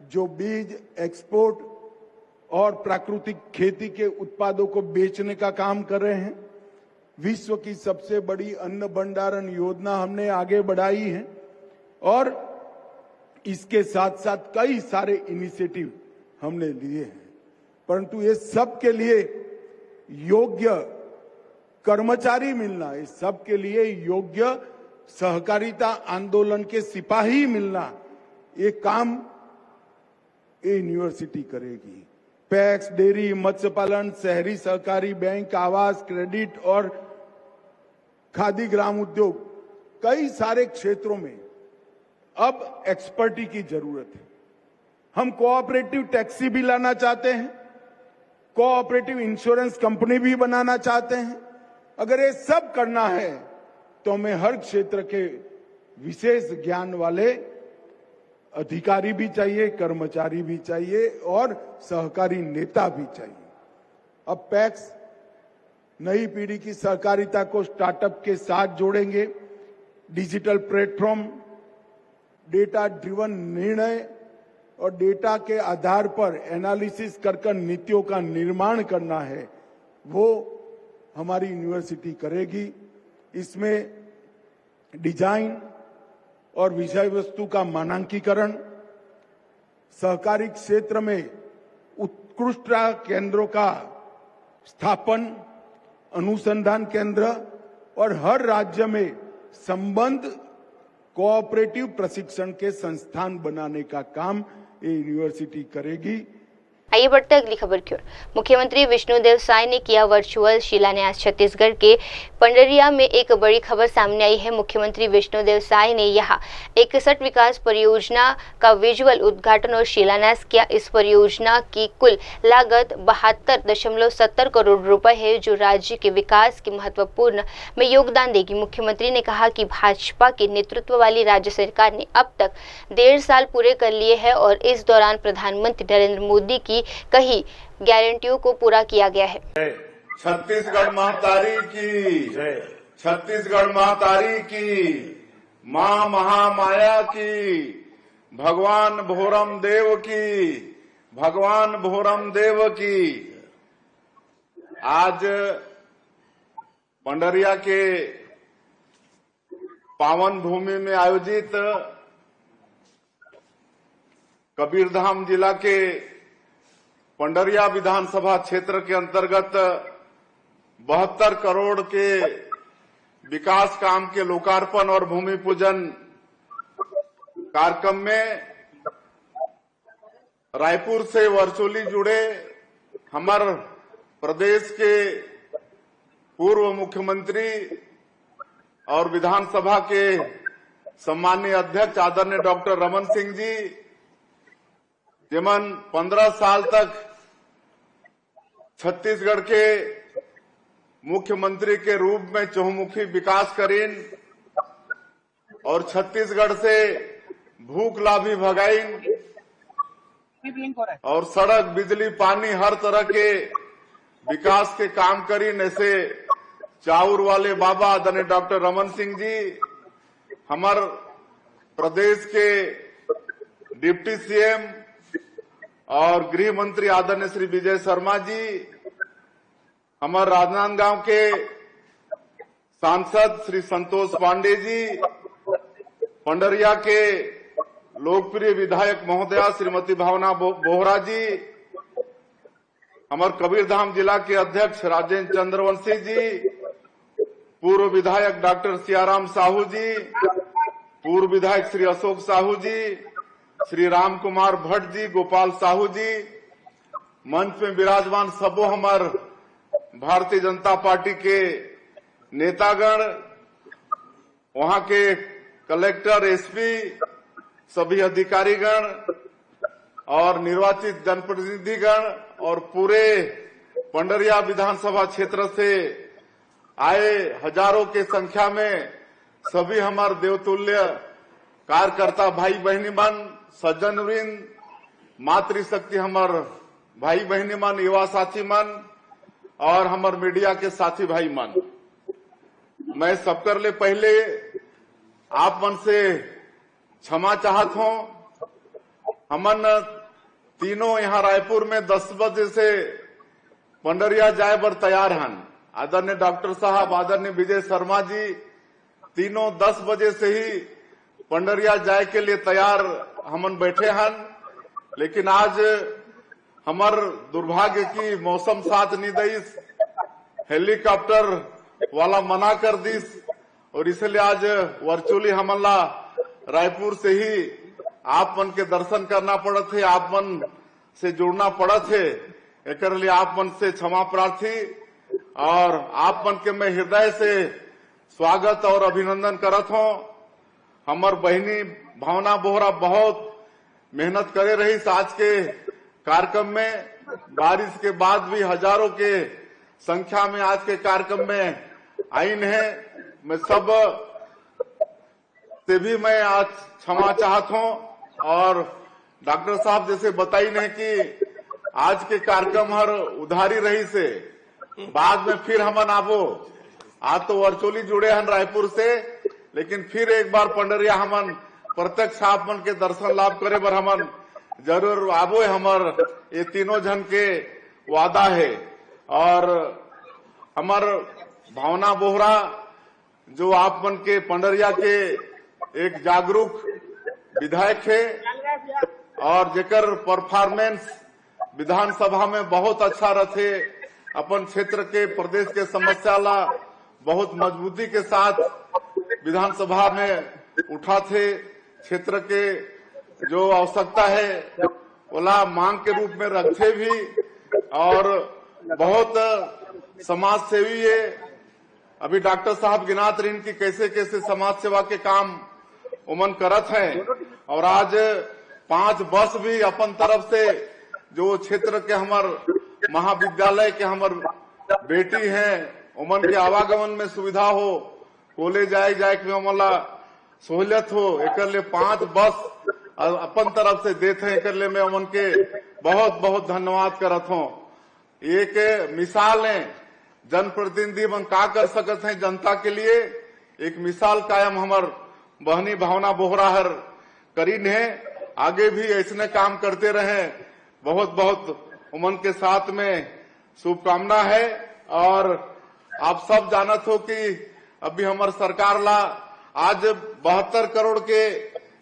जो बीज, एक्सपोर्ट और प्राकृतिक खेती के उत्पादों को बेचने का काम कर रहे हैं, विश्व की सबसे बड़ी अन्न भंडारण योजना हमने आगे बढ़ाई है और इसके साथ साथ कई सारे इनिशिएटिव हमने लिए हैं। परंतु ये सब के लिए योग्य कर्मचारी मिलना, इस सब के लिए योग्य सहकारिता आंदोलन के सिपाही मिलना, ये काम ये यूनिवर्सिटी करेगी। पैक्स, डेयरी, मत्स्य पालन, शहरी सहकारी बैंक, आवास, क्रेडिट और खादी ग्राम उद्योग, कई सारे क्षेत्रों में अब एक्सपर्टी की जरूरत है। हम कोऑपरेटिव टैक्सी भी लाना चाहते हैं, कोऑपरेटिव इंश्योरेंस कंपनी भी बनाना चाहते हैं। अगर ये सब करना है तो हमें हर क्षेत्र के विशेष ज्ञान वाले अधिकारी भी चाहिए, कर्मचारी भी चाहिए और सहकारी नेता भी चाहिए। अब पैक्स नई पीढ़ी की सहकारिता को स्टार्टअप के साथ जोड़ेंगे। डिजिटल प्लेटफॉर्म, डेटा ड्रिवन निर्णय और डेटा के आधार पर एनालिसिस कर नीतियों का निर्माण करना है, वो हमारी यूनिवर्सिटी करेगी। इसमें डिजाइन और विषय वस्तु का मानकीकरण, सहकारी क्षेत्र में उत्कृष्ट केंद्रों का स्थापन, अनुसंधान केंद्र और हर राज्य में संबद्ध कोऑपरेटिव प्रशिक्षण के संस्थान बनाने का काम ये यूनिवर्सिटी करेगी। आइए बढ़ते अगली खबर की ओर। मुख्यमंत्री विष्णुदेव साय ने किया वर्चुअल शिलान्यास। छत्तीसगढ़ के पंडरिया में एक बड़ी खबर सामने आई है। मुख्यमंत्री विष्णुदेव साय ने यहां 61 विकास परियोजना का विजुअल उद्घाटन और शिलान्यास किया। इस परियोजना की कुल लागत 72.70 करोड़ रुपए है, जो राज्य के विकास के महत्वपूर्ण में योगदान देगी। मुख्यमंत्री ने कहा कि भाजपा के नेतृत्व वाली राज्य सरकार ने अब तक 1.5 साल पूरे कर लिए हैं और इस दौरान प्रधानमंत्री नरेंद्र मोदी की कई गारंटियों को पूरा किया गया है। छत्तीसगढ़ महतारी की जय, छत्तीसगढ़ महतारी की, मां महामाया की, भगवान भोरम देव की, भगवान भोरम देव की। आज पंडरिया के पावन भूमि में आयोजित कबीरधाम जिला के पंडरिया विधानसभा क्षेत्र के अंतर्गत 72 करोड़ के विकास काम के लोकार्पण और भूमि पूजन कार्यक्रम में रायपुर से वर्चुअली जुड़े हमारे प्रदेश के पूर्व मुख्यमंत्री और विधानसभा के सम्मानीय अध्यक्ष आदरणीय डॉक्टर रमन सिंह जी, जेमन 15 साल तक छत्तीसगढ़ के मुख्यमंत्री के रूप में चहुमुखी विकास करीन और छत्तीसगढ़ से भूख लाभी भगाइन और सड़क, बिजली, पानी हर तरह के विकास के काम करीन। ऐसे चाउर वाले बाबा आदरणीय डॉक्टर रमन सिंह जी, हमारे प्रदेश के डिप्टी सीएम और गृह मंत्री आदरणीय श्री विजय शर्मा जी हमारे राजनांदगांव के सांसद श्री संतोष पांडे जी, पंडरिया के लोकप्रिय विधायक महोदया श्रीमती भावना बोहरा जी, हमारे कबीरधाम जिला के अध्यक्ष राजेंद्र चंद्रवंशी जी, पूर्व विधायक डॉक्टर सियाराम साहू जी, पूर्व विधायक श्री अशोक साहू जी, श्री राम कुमार भट्ट जी, गोपाल साहू जी, मंच में विराजमान सबो हमार भारतीय जनता पार्टी के नेतागण, वहां के कलेक्टर, एसपी, सभी अधिकारीगण और निर्वाचित जनप्रतिनिधिगण और पूरे पंडरिया विधानसभा क्षेत्र से आए हजारों के संख्या में सभी हमारे देवतुल्य कार्यकर्ता भाई बहनी मन, सज्जन वृंद, मातृशक्ति हमार भाई बहनी मन, युवा साथी मन और हमार मीडिया के साथी भाई मन, मैं सबकर ले पहले आप मन से क्षमा चाहत हूं। हमन तीनों यहाँ रायपुर में 10 बजे से पंडरिया जाए बर तैयार हन। आदरणीय डॉक्टर साहब, आदरणीय विजय शर्मा जी, तीनों 10 बजे से ही पंडरिया जाए के लिए तैयार हमन बैठे हन। लेकिन आज हमार दुर्भाग्य की मौसम साथ नहीं दईस, हेलीकॉप्टर वाला मना कर दीस और इसलिए आज वर्चुअली हमला रायपुर से ही आप मन के दर्शन करना पड़त है, आप मन से जुड़ना पड़त है। एक लिए आप मन से क्षमा प्रार्थी और आप मन के मैं हृदय से स्वागत और अभिनंदन करत हूं। हमार बहनी भावना बोहरा बहुत मेहनत करे रही आज के कार्यक्रम में, बारिश के बाद भी हजारों के संख्या में आज के कार्यक्रम में आईन है। मैं सब से भी मैं आज क्षमा चाहत हूं और डॉक्टर साहब जैसे बताई नहीं कि आज के कार्यक्रम हर उधारी रही से बाद में फिर हमन आबो। आज तो वर्चुअली जुड़े हन रायपुर से, लेकिन फिर एक बार पंडरिया हमन प्रत्यक्ष आप मन के दर्शन लाभ करे बर हमन जरूर आबो। हमार ये तीनों जन के वादा है। और हमार भावना बोहरा जो आप मन के पंडरिया के एक जागरूक विधायक है और जेकर परफॉर्मेंस विधानसभा में बहुत अच्छा रहे, अपन क्षेत्र के प्रदेश के समस्या ला बहुत मजबूती के साथ विधानसभा में उठा थे। क्षेत्र के जो आवश्यकता है ओला मांग के रूप में रखे भी और बहुत समाज सेवी है। अभी डॉक्टर साहब गिनात रही की कैसे कैसे समाज सेवा के काम उमन करत हैं और आज 5 बस भी अपन तरफ से जो क्षेत्र के हमार महाविद्यालय के हमार बेटी हैं उमन के आवागमन में सुविधा हो, कॉलेज जाए के हमला सहूलियत हो, एक लिए 5 बस अपन तरफ से देते हैं। एक लिए मैं उमन के बहुत बहुत धन्यवाद करत हूँ। एक मिसाल है जनप्रतिनिधि मन का कर सकते हैं जनता के लिए, एक मिसाल कायम हमार बहनी भावना बोहरा हर करीन है। आगे भी ऐसने काम करते रहे, बहुत बहुत उमन के साथ में शुभकामना है। और आप सब जानत हो कि अभी हमार सरकार ला आज 72 करोड़ के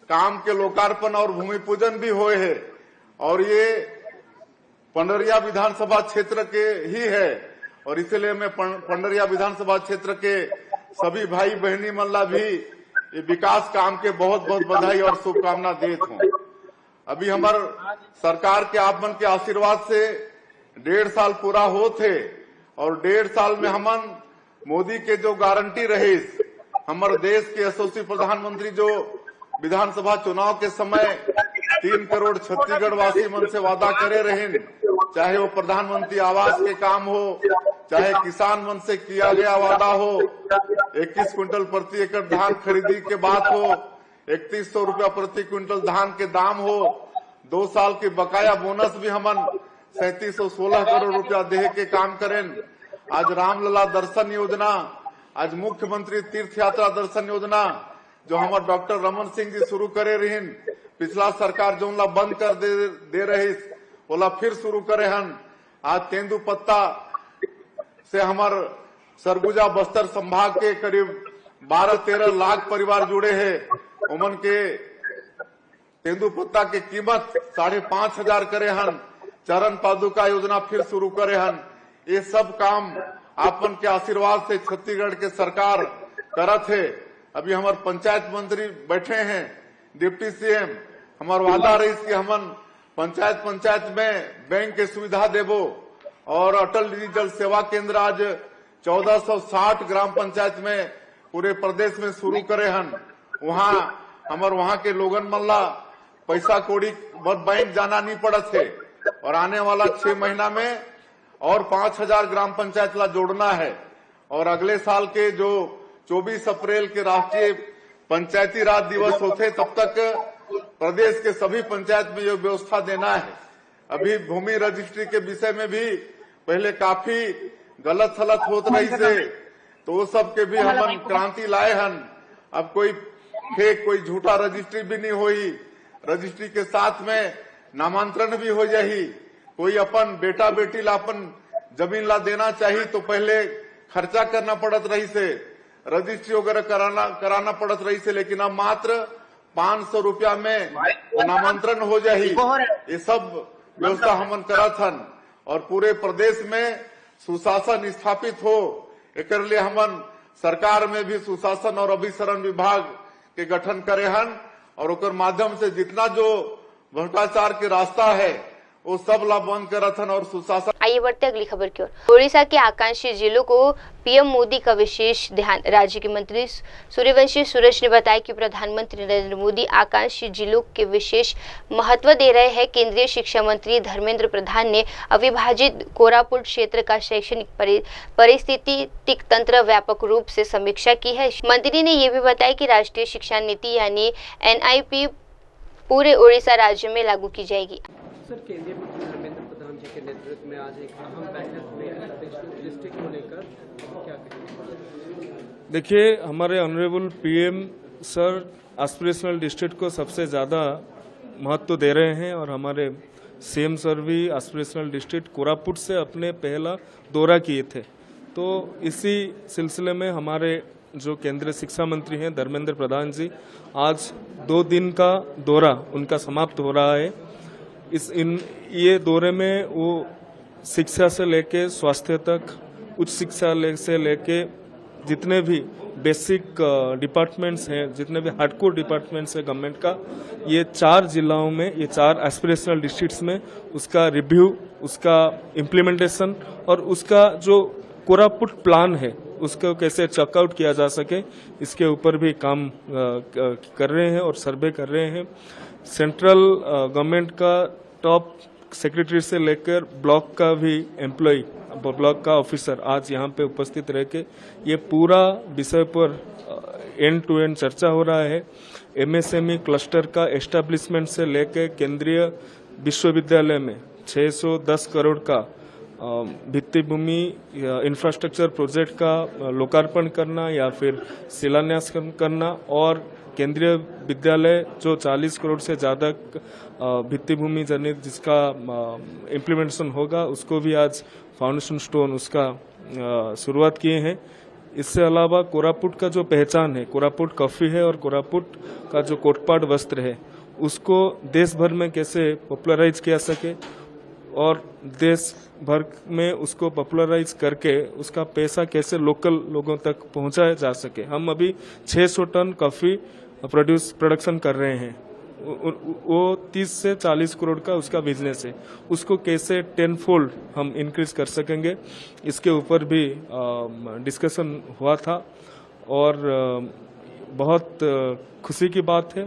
काम के लोकार्पण और भूमि पूजन भी हुए है और ये पंडरिया विधानसभा क्षेत्र के ही है। और इसलिए मैं पंडरिया विधानसभा क्षेत्र के सभी भाई बहनी मन ला भी ये विकास काम के बहुत बहुत बधाई और शुभकामना देत हूँ। अभी हमार सरकार के आप मन के आशीर्वाद से 1.5 साल पूरा हो थे और 1.5 साल में हमन मोदी के जो गारंटी रही, हमारे देश के यशस्वी प्रधानमंत्री जो विधानसभा चुनाव के समय 3 करोड़ छत्तीसगढ़ वासी मन से वादा करे रहे, चाहे वो प्रधानमंत्री आवास के काम हो, चाहे किसान मन से किया गया वादा हो, 21 क्विंटल प्रति एकड़ धान खरीदी के बात हो, 3100 रुपया प्रति क्विंटल धान के दाम हो, 2 साल के बकाया बोनस भी हमन 3716 करोड़ रुपया देह के काम करें। आज रामलला दर्शन योजना, आज मुख्यमंत्री तीर्थ यात्रा दर्शन योजना जो हमारे डॉक्टर रमन सिंह जी शुरू करे रही, पिछला सरकार जो ला बंद कर दे रही ओला फिर शुरू करे हन। आज तेंदुपत्ता से हमारे सरगुजा बस्तर संभाग के करीब 12-13 लाख परिवार जुड़े हैं। उमन के तेंदुपत्ता की कीमत 5,500 करे हन। चरण पादुका योजना फिर शुरू करे हन। ये सब काम आपन के आशीर्वाद से छत्तीसगढ़ के सरकार करत है। अभी हमारे पंचायत मंत्री बैठे हैं, डिप्टी सीएम। हमार वादा रही कि हमन पंचायत में बैंक के सुविधा देबो और अटल डिजिटल सेवा केंद्र आज 1460 ग्राम पंचायत में पूरे प्रदेश में शुरू करे हन। वहाँ के लोगन मल्ला पैसा कौड़ी बैंक जाना नहीं पड़त है और आने वाला 6 महीना में और 5,000 ग्राम पंचायत ला जोड़ना है। और अगले साल के जो 24 अप्रैल के राष्ट्रीय पंचायती राज दिवस होते तब तक प्रदेश के सभी पंचायत में ये व्यवस्था देना है। अभी भूमि रजिस्ट्री के विषय में भी पहले काफी गलत सलत होत रही से, तो वो सब के भी हम क्रांति लाए हन। अब कोई फेक कोई झूठा रजिस्ट्री भी नहीं हुई। रजिस्ट्री के साथ में नामांतरण भी हो जाही। कोई अपन बेटा बेटी ला अपन जमीन ला देना चाहिए तो पहले खर्चा करना पड़त रही से, रजिस्ट्री वगैरह कराना पड़त रही से, लेकिन अब मात्र 500 रुपया में नामांतरण हो जाही। ये सब व्यवस्था हमन करत हन और पूरे प्रदेश में सुशासन स्थापित हो। एक लिए हमन सरकार में भी सुशासन और अभिसरण विभाग के गठन करे हन और ओकर माध्यम से जितना जो भ्रष्टाचार के रास्ता है वो सब ला बंद करत हन और सुशासन। आइए बढ़ते अगली खबर की ओर। ओडिशा के आकांक्षी जिलों को पीएम मोदी का विशेष ध्यान। राज्य के मंत्री सूर्यवंशी सुरेश ने बताया कि प्रधानमंत्री नरेंद्र मोदी आकांक्षी जिलों के विशेष महत्व दे रहे हैं। केंद्रीय शिक्षा मंत्री धर्मेंद्र प्रधान ने अविभाजित कोरापुट क्षेत्र का शैक्षणिक परिस्थितिक तंत्र व्यापक रूप से समीक्षा की है। मंत्री ने यह भी बताया कि राष्ट्रीय शिक्षा नीति यानी NIP पूरे ओडिशा राज्य में लागू की जाएगी। सर, केंद्रीय मंत्री धर्मेंद्र प्रधान जी के नेतृत्व में आज एक अहम बैठक में डिस्ट्रिक्ट को लेकर क्या कहेंगे? देखिए, हमारे honourable PM sir aspirational district को सबसे ज़्यादा महत्व दे रहे हैं और हमारे सीएम सर भी एस्पिरेशनल डिस्ट्रिक्ट कोरापुट से अपने पहला दौरा किए थे। तो इसी सिलसिले में हमारे जो केंद्रीय शिक्षा मंत्री हैं धर्मेंद्र प्रधान जी, आज 2 दिन का दौरा उनका समाप्त हो रहा है। ये दौरे में वो शिक्षा से लेके स्वास्थ्य तक, उच्च शिक्षा से लेके जितने भी बेसिक डिपार्टमेंट्स हैं, जितने भी हार्डकोर डिपार्टमेंट्स हैं गवर्नमेंट का, ये 4 जिलाओं में, ये 4 एस्पिरेशनल डिस्ट्रिक्ट्स में उसका रिव्यू, उसका इम्प्लीमेंटेशन और उसका जो कोरापुट प्लान है उसको कैसे चेकआउट किया जा सके, इसके ऊपर भी काम कर रहे हैं और सर्वे कर रहे हैं। सेंट्रल गवर्नमेंट का टॉप सेक्रेटरी से लेकर ब्लॉक का भी एम्प्लॉय, ब्लॉक का ऑफिसर आज यहाँ पे उपस्थित रह के ये पूरा विषय पर एंड टू एंड चर्चा हो रहा है। MSME क्लस्टर का एस्टेब्लिशमेंट से लेकर केंद्रीय विश्वविद्यालय में 610 करोड़ का भित्ति भूमि इंफ्रास्ट्रक्चर प्रोजेक्ट का लोकार्पण करना या फिर शिलान्यास करना और केंद्रीय विद्यालय जो 40 करोड़ से ज़्यादा भित्ति भूमि जनित जिसका इम्प्लीमेंटेशन होगा उसको भी आज फाउंडेशन स्टोन उसका शुरुआत किए हैं। इससे अलावा कोरापुट का जो पहचान है, कोरापुट कॉफी है और कोरापुट का जो कोटपाट वस्त्र है, उसको देश भर में कैसे पॉपुलराइज किया सके और देश भर में उसको पॉपुलराइज करके उसका पैसा कैसे लोकल लोगों तक पहुंचाया जा सके। हम अभी 600 टन कॉफी प्रोडक्शन कर रहे हैं, वो 30 से 40 करोड़ का उसका बिजनेस है, उसको कैसे 10 फोल्ड हम इंक्रीज कर सकेंगे, इसके ऊपर भी डिस्कशन हुआ था। और बहुत खुशी की बात है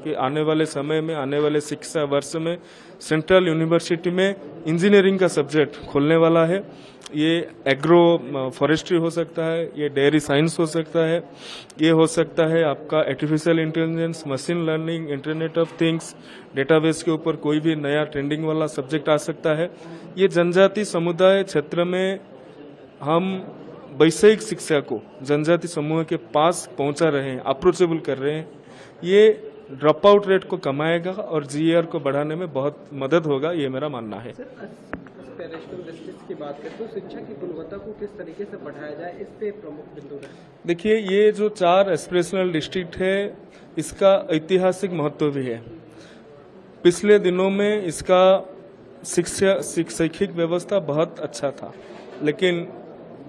कि आने वाले समय में, आने वाले शिक्षा वर्ष में सेंट्रल यूनिवर्सिटी में इंजीनियरिंग का सब्जेक्ट खोलने वाला है। ये एग्रो फॉरेस्ट्री हो सकता है, ये डेयरी साइंस हो सकता है, ये हो सकता है आपका artificial intelligence, machine learning, internet of things, database के ऊपर कोई भी नया ट्रेंडिंग वाला सब्जेक्ट आ सकता है। ये जनजाति समुदाय क्षेत्र में हम वैषयिक शिक्षा को जनजाति समूह के पास पहुंचा रहे हैं, अप्रोचेबल कर रहे हैं। ये ड्रॉप आउट रेट को कमाएगा और GER को बढ़ाने में बहुत मदद होगा, ये मेरा मानना है। ऑपरेशनल डिस्ट्रिक्ट की बात करें तो शिक्षा की गुणवत्ता को किस तरीके से बढ़ाया जाए, इस पे प्रमुख बिंदु है। देखिए, ये जो 4 एस्पिरेशनल डिस्ट्रिक्ट है, इसका ऐतिहासिक महत्व भी है। पिछले दिनों में इसका शैक्षिक व्यवस्था बहुत अच्छा था, लेकिन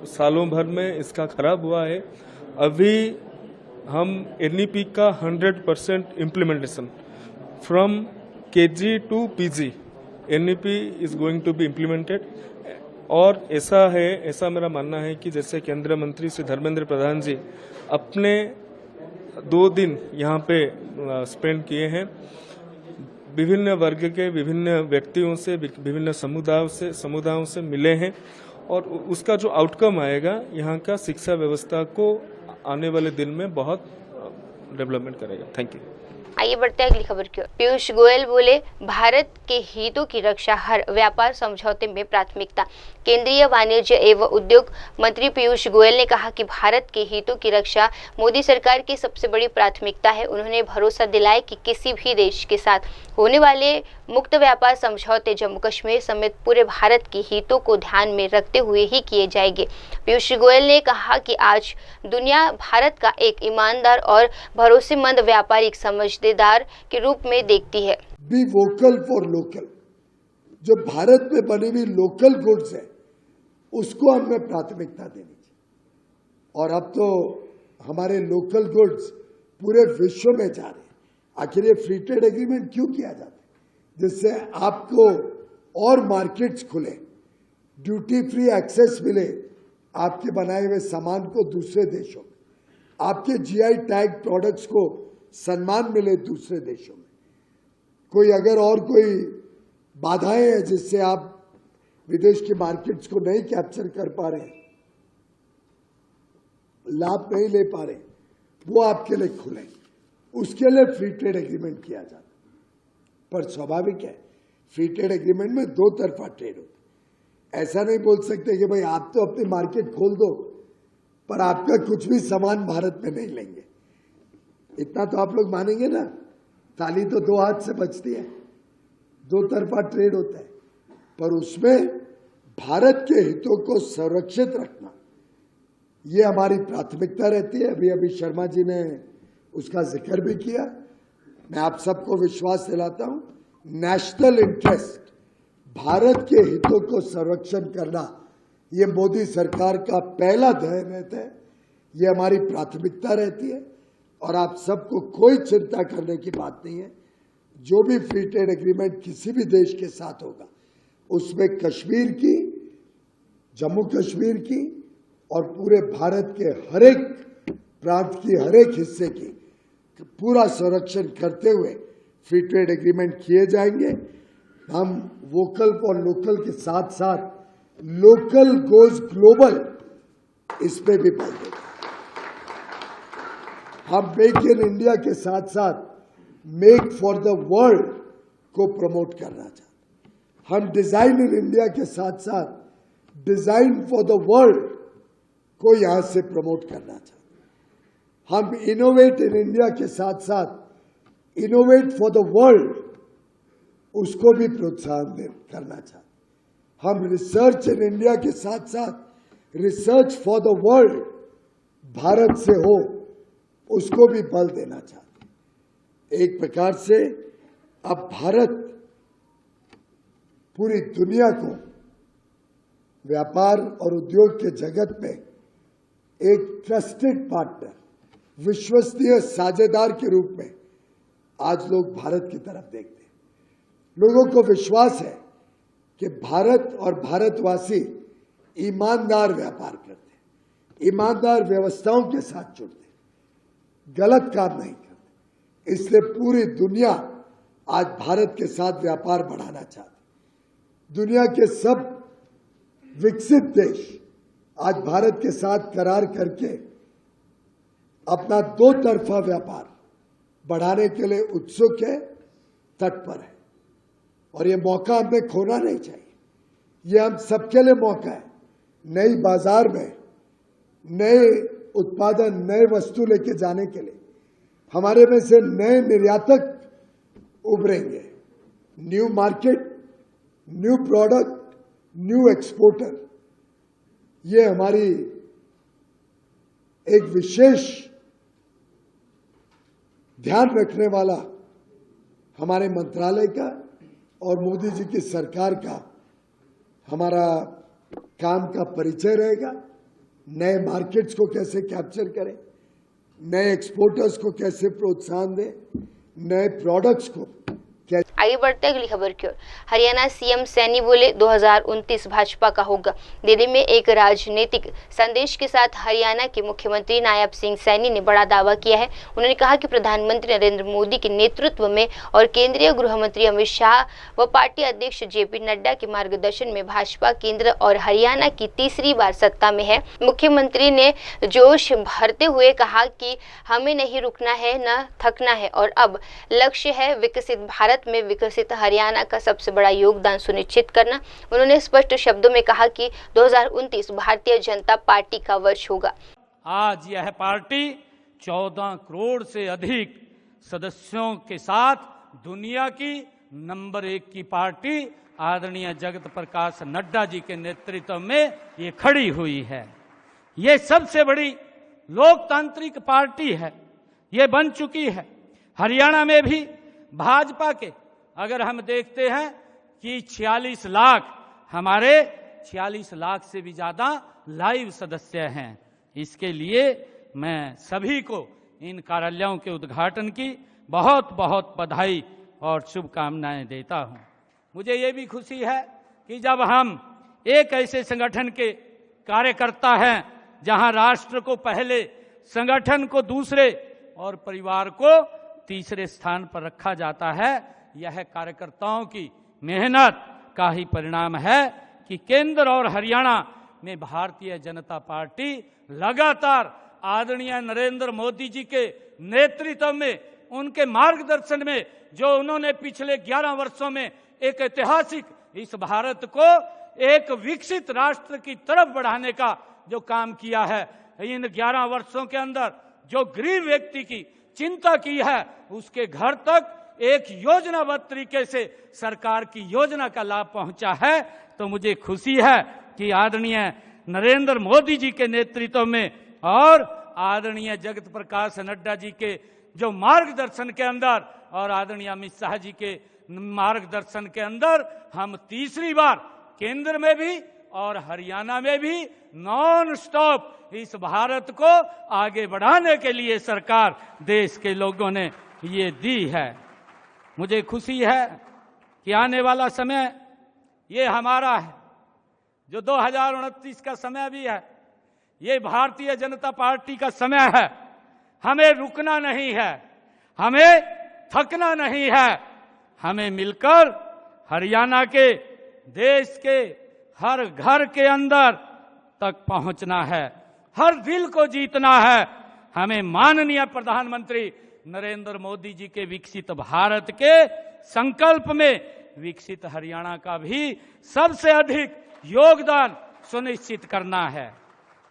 सालों भर में इसका खराब हुआ है। अभी हम NEP का 100% implementation from KG to PG NEP is going to be implemented. और ऐसा मेरा मानना है कि जैसे केंद्रीय मंत्री श्री धर्मेंद्र प्रधान जी अपने 2 दिन यहाँ पे स्पेंड किए हैं, विभिन्न वर्ग के विभिन्न व्यक्तियों से, विभिन्न समुदायों से मिले हैं, और उसका जो आउटकम आएगा यहाँ का शिक्षा व्यवस्था को आने वाले दिन में बहुत डेवलपमेंट करेगा। Thank you. आइए बढ़ते हैं अगली खबर की ओर। पीयूष गोयल बोले, भारत के हितों की रक्षा हर व्यापार समझौते में प्राथमिकता। केंद्रीय वाणिज्य एवं उद्योग मंत्री पीयूष गोयल ने कहा कि भारत के हितों की रक्षा मोदी सरकार की सबसे बड़ी प्राथमिकता है। उन्होंने भरोसा दिलाया कि किसी भी देश के साथ होने वाले मुक्त व्यापार समझौते जम्मू कश्मीर समेत पूरे भारत के हितों को ध्यान में रखते हुए ही किए जाएंगे। पीयूष गोयल ने कहा कि आज दुनिया भारत का एक ईमानदार और भरोसेमंद व्यापारिक समझदार के रूप में देखती है। Be vocal for local. जो भारत में बनी हुई लोकल गुड्स है उसको हमें प्राथमिकता देनी चाहिए। और अब तो हमारे लोकल गुड्स पूरे विश्व में जा रहे हैं। आखिर ये फ्री ट्रेड एग्रीमेंट क्यों किया जाता है? जिससे आपको और मार्केट्स खुले, ड्यूटी फ्री एक्सेस मिले आपके बनाए हुए सामान को दूसरे देशों में, आपके GI टैग प्रोडक्ट्स को सम्मान मिले दूसरे देशों में। कोई अगर और कोई बाधाएं हैं जिससे आप विदेश की मार्केट्स को नहीं कैप्चर कर पा रहे, लाभ नहीं ले पा रहे, वो आपके लिए खुले, उसके लिए फ्री ट्रेड एग्रीमेंट किया जाता। पर स्वाभाविक है, फ्री ट्रेड एग्रीमेंट में 2 तरफा ट्रेड होता है। ऐसा नहीं बोल सकते कि भाई आप तो अपनी मार्केट खोल दो पर आपका कुछ भी सामान भारत में नहीं लेंगे। इतना तो आप लोग मानेंगे ना? ताली तो 2 हाथ से बजती है। 2 तरफा ट्रेड होता है, पर उसमें भारत के हितों को संरक्षित रखना ये हमारी प्राथमिकता रहती है। अभी शर्मा जी ने उसका जिक्र भी किया। मैं आप सबको विश्वास दिलाता हूं, नेशनल इंटरेस्ट, भारत के हितों को संरक्षण करना ये मोदी सरकार का पहला ध्येय रहता है। ये हमारी प्राथमिकता रहती है और आप सबको कोई चिंता करने की बात नहीं है। जो भी फ्री ट्रेड एग्रीमेंट किसी भी देश के साथ होगा उसमें कश्मीर की, जम्मू कश्मीर की और पूरे भारत के हर एक प्रांत की, हर एक हिस्से की पूरा संरक्षण करते हुए फ्री ट्रेड एग्रीमेंट किए जाएंगे। हम वोकल फॉर लोकल के साथ साथ लोकल गोज ग्लोबल इस पे भी बल देंगे। हम मेक इन इंडिया के साथ साथ मेक फॉर द वर्ल्ड को प्रमोट करना चाहते हैं। हम डिजाइन इन इंडिया के साथ साथ डिजाइन फॉर द वर्ल्ड को यहां से प्रमोट करना चाहते हैं। हम इनोवेट इन इंडिया के साथ साथ इनोवेट फॉर द वर्ल्ड उसको भी प्रोत्साहन करना चाहते हैं। हम रिसर्च इन इंडिया के साथ साथ research for the world Bharat से हो उसको भी बल देना चाहते हैं। एक प्रकार से अब भारत पूरी दुनिया को व्यापार और उद्योग के जगत में एक ट्रस्टेड पार्टनर, विश्वसनीय साझेदार के रूप में आज लोग भारत की तरफ देखते हैं। लोगों को विश्वास है कि भारत और भारतवासी ईमानदार व्यापार करते हैं, ईमानदार व्यवस्थाओं के साथ जुड़ते हैं, गलत काम नहीं करते। इसलिए पूरी दुनिया आज भारत के साथ व्यापार बढ़ाना चाहती है। दुनिया के सब विकसित देश आज भारत के साथ करार करके अपना 2 तरफा व्यापार बढ़ाने के लिए उत्सुक है, तत्पर है। और ये मौका हमें खोना नहीं चाहिए। ये हम सबके लिए मौका है। नई बाजार में नए उत्पादन, नए वस्तु लेके जाने के लिए हमारे में से नए निर्यातक उभरेंगे। New market, new product, new exporter, ये हमारी एक विशेष ध्यान रखने वाला हमारे मंत्रालय का और मोदी जी की सरकार का हमारा काम का परिचय रहेगा। नए मार्केट्स को कैसे कैप्चर करें, नए एक्सपोर्टर्स को कैसे प्रोत्साहन दें, नए प्रोडक्ट्स को आगे बढ़ते अगली खबर की ओर। हरियाणा सीएम सैनी बोले 2029 भाजपा का होगा। दिल्ली में एक राजनीतिक संदेश के साथ हरियाणा के मुख्यमंत्री नायब सिंह सैनी ने बड़ा दावा किया है। उन्होंने कहा कि प्रधानमंत्री नरेंद्र मोदी के नेतृत्व में और केंद्रीय गृह मंत्री अमित शाह व पार्टी अध्यक्ष जेपी नड्डा के मार्गदर्शन में भाजपा केंद्र और हरियाणा की तीसरी बार सत्ता में है। मुख्यमंत्री ने जोश भरते हुए कहा कि हमें नहीं रुकना है, न थकना है और अब लक्ष्य है विकसित भारत में विकसित हरियाणा का सबसे बड़ा योगदान सुनिश्चित करना। उन्होंने स्पष्ट शब्दों में कहा कि 2029 भारतीय जनता पार्टी का वर्ष होगा। आज यह पार्टी 14 करोड़ से अधिक सदस्यों के साथ दुनिया की नंबर 1 की पार्टी आदरणीय जगत प्रकाश नड्डा जी के नेतृत्व में ये खड़ी हुई है। ये सबसे बड़ी लोकतांत्रिक पार्टी है, ये बन चुकी है। हरियाणा में भी भाजपा के अगर हम देखते हैं कि 46 लाख, हमारे 46 लाख से भी ज्यादा लाइव सदस्य हैं। इसके लिए मैं सभी को इन कार्यालयों के उद्घाटन की बहुत बहुत बधाई और शुभकामनाएं देता हूं। मुझे ये भी खुशी है कि जब हम एक ऐसे संगठन के कार्यकर्ता हैं जहां राष्ट्र को पहले, संगठन को दूसरे और परिवार को तीसरे स्थान पर रखा जाता है, यह कार्यकर्ताओं की मेहनत का ही परिणाम है कि केंद्र और हरियाणा में भारतीय जनता पार्टी लगातार आदरणीय नरेंद्र मोदी जी के नेतृत्व में, उनके मार्गदर्शन में जो उन्होंने पिछले 11 वर्षों में एक ऐतिहासिक इस भारत को एक विकसित राष्ट्र की तरफ बढ़ाने का जो काम किया है, इन 11 वर्षों के अंदर जो गरीब व्यक्ति की चिंता की है, उसके घर तक एक योजनाबद्ध तरीके से सरकार की योजना का लाभ पहुंचा है। तो मुझे खुशी है कि आदरणीय नरेंद्र मोदी जी के नेतृत्व में और आदरणीय जगत प्रकाश नड्डा जी के जो मार्गदर्शन के अंदर और आदरणीय अमित शाह जी के मार्गदर्शन के अंदर हम तीसरी बार केंद्र में भी और हरियाणा में भी नॉन स्टॉप इस भारत को आगे बढ़ाने के लिए सरकार देश के लोगों ने ये दी है। मुझे खुशी है कि आने वाला समय ये हमारा है, जो 2029 का समय भी है, ये भारतीय जनता पार्टी का समय है। हमें रुकना नहीं है, हमें थकना नहीं है, हमें मिलकर हरियाणा के देश के हर घर के अंदर तक पहुंचना है, हर दिल को जीतना है। हमें माननीय प्रधानमंत्री नरेंद्र मोदी जी के विकसित भारत के संकल्प में विकसित हरियाणा का भी सबसे अधिक योगदान सुनिश्चित करना है।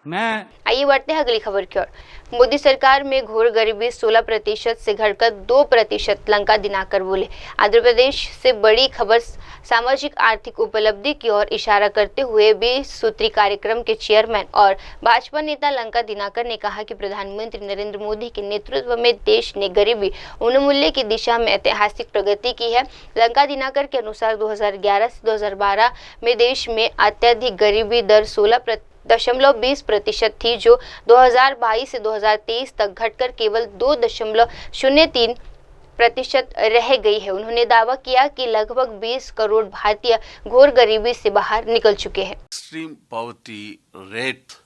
मैं आइए बढ़ते हैं अगली खबर की ओर। मोदी सरकार में घोर गरीबी 16% से घटकर 2% लंका दिनाकर बोले। आंध्र प्रदेश से बड़ी खबर सामाजिक आर्थिक उपलब्धि की ओर इशारा करते हुए 20 सूत्री कार्यक्रम के चेयरमैन और भाजपा नेता लंका दिनाकर ने कहा कि प्रधानमंत्री नरेंद्र मोदी के नेतृत्व में देश ने गरीबी उन्मूलन की दिशा में ऐतिहासिक प्रगति की है। लंका दिनाकर के अनुसार 2011 से 2012 में देश में अत्यधिक गरीबी दर 16.20% थी, जो 2022 से 2023 तक घटकर केवल 2.03% रह गई है। उन्होंने दावा किया कि लगभग 20 करोड़ भारतीय घोर गरीबी से बाहर निकल चुके हैं। Extreme poverty rate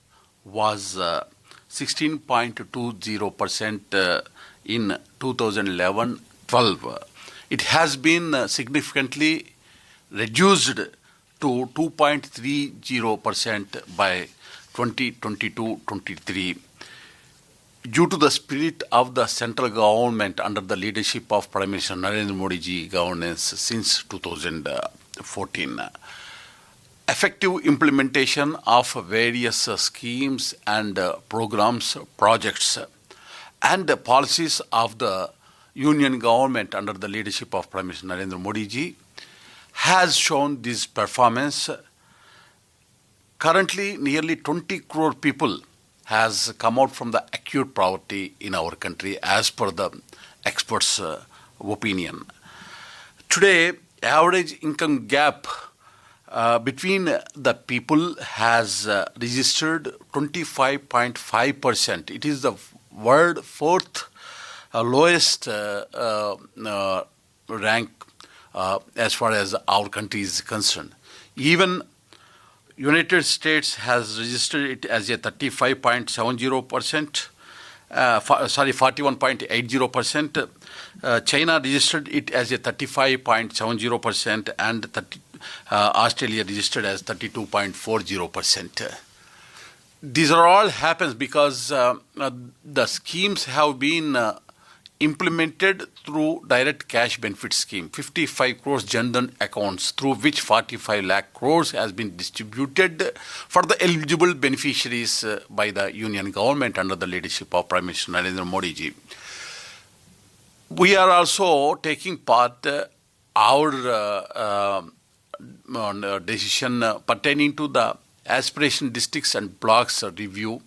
was 16.20% in 2011-12. It has been significantly reduced to 2.30% by 2022-23. Due to the spirit of the central government under the leadership of Prime Minister Narendra Modi ji governance since 2014, effective implementation of various schemes and programs, projects and policies of the union government under the leadership of Prime Minister Narendra Modi ji has shown this performance Currently, nearly 20 crore people has come out from the acute poverty in our country as per the experts' opinion. Today, average income gap between the people has registered 25.5%. It is the world fourth lowest rank as far as our country is concerned. Even United States has registered it as a 35.70%, 41.80%. China registered it as a 35.70%, and Australia registered as 32.40%. These are all happens because the schemes have been implemented through direct cash benefit scheme. 55 crores Jan Dhan accounts, through which 45 lakh crores has been distributed for the eligible beneficiaries by the union government under the leadership of Prime Minister Narendra Modi ji. We are also taking part our decision pertaining to the aspiration districts and blocks review,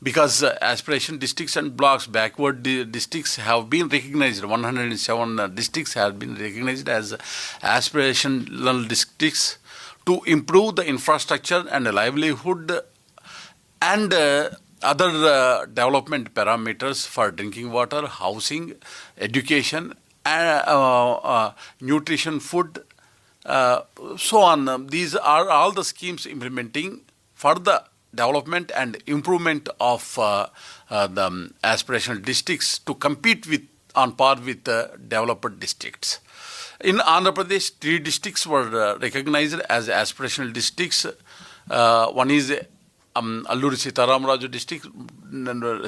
because aspiration districts and blocks, backward districts have been recognized. 107 districts have been recognized as aspirational districts to improve the infrastructure and livelihood and other development parameters for drinking water, housing, education, and nutrition, food, so on. These are all the schemes implementing for the development and improvement of the aspirational districts to compete with on par with the developed districts. In Andhra Pradesh, 3 districts were recognized as aspirational districts. One is Alluri Sitaramraju district,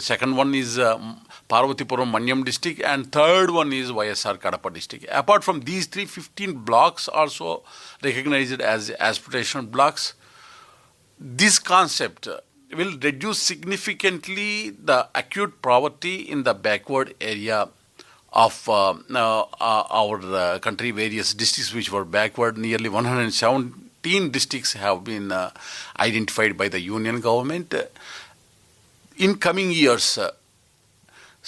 second one is Parvatipuram Manyam district, and third one is YSR Kadapa district. Apart from these 15 blocks also recognized as aspirational blocks. This concept will reduce significantly the acute poverty in the backward area of our country. Various districts which were backward, nearly 117 districts have been identified by the union government. In coming years,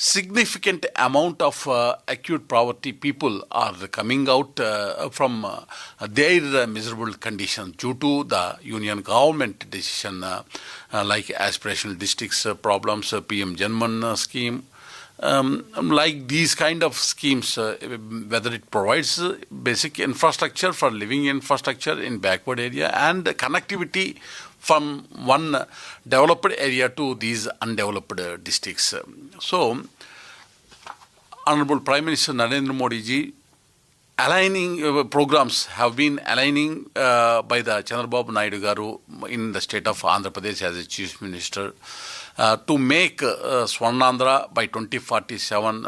significant amount of acute poverty people are coming out from their miserable conditions due to the union government decision, like aspirational districts problems, PM Janman scheme, like these kind of schemes, whether it provides basic infrastructure for living infrastructure in backward area and connectivity from one developed area to these undeveloped districts. So, Honorable Prime Minister Narendra Modi ji, aligning programs have been aligning by the Chandrababu Naidu Garu in the state of Andhra Pradesh as a Chief Minister to make Swarnandhra by 2047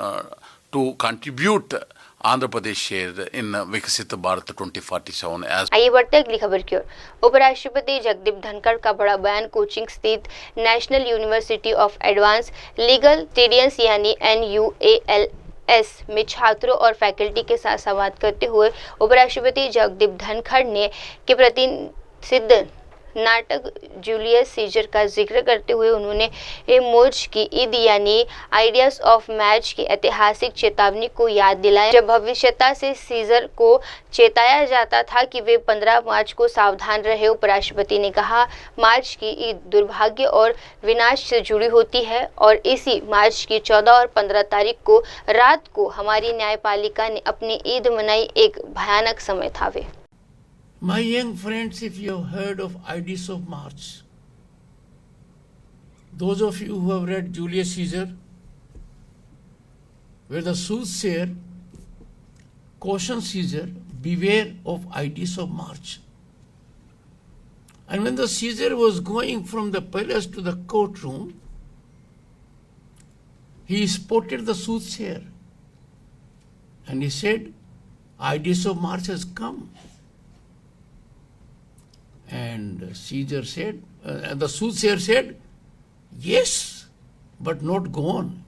to contribute Andhra Pradesh share in विकसित Bharat 2047 as। आइए बढ़ते अगली खबर की ओर। उपराष्ट्रपति जगदीप धनखड़ का बड़ा बयान कोचिंग स्थित national university of advance legal studies यानी NUALS में छात्रों और फैकल्टी के साथ संवाद करते हुए उपराष्ट्रपति जगदीप धनखड़ ने के प्रसिद्ध नाटक जूलियस सीजर का जिक्र करते हुए उन्होंने मौज की ईद यानी आइडियाज ऑफ मैच की ऐतिहासिक चेतावनी को याद दिलाया, जब भविष्यता से सीजर को चेताया जाता था कि वे 15 मार्च को सावधान रहे। उपराष्ट्रपति ने कहा, मार्च की ईद दुर्भाग्य और विनाश से जुड़ी होती है और इसी मार्च की 14 और 15 तारीख को रात को हमारी न्यायपालिका ने अपनी ईद मनाई। एक भयानक समय था वे। My young friends, if you have heard of Ides of March, those of you who have read Julius Caesar, where the soothsayer cautions Caesar, beware of Ides of March. And when the Caesar was going from the palace to the courtroom, he spotted the soothsayer and he said, Ides of March has come. And Caesar said, the soothsayer said, yes, but not gone.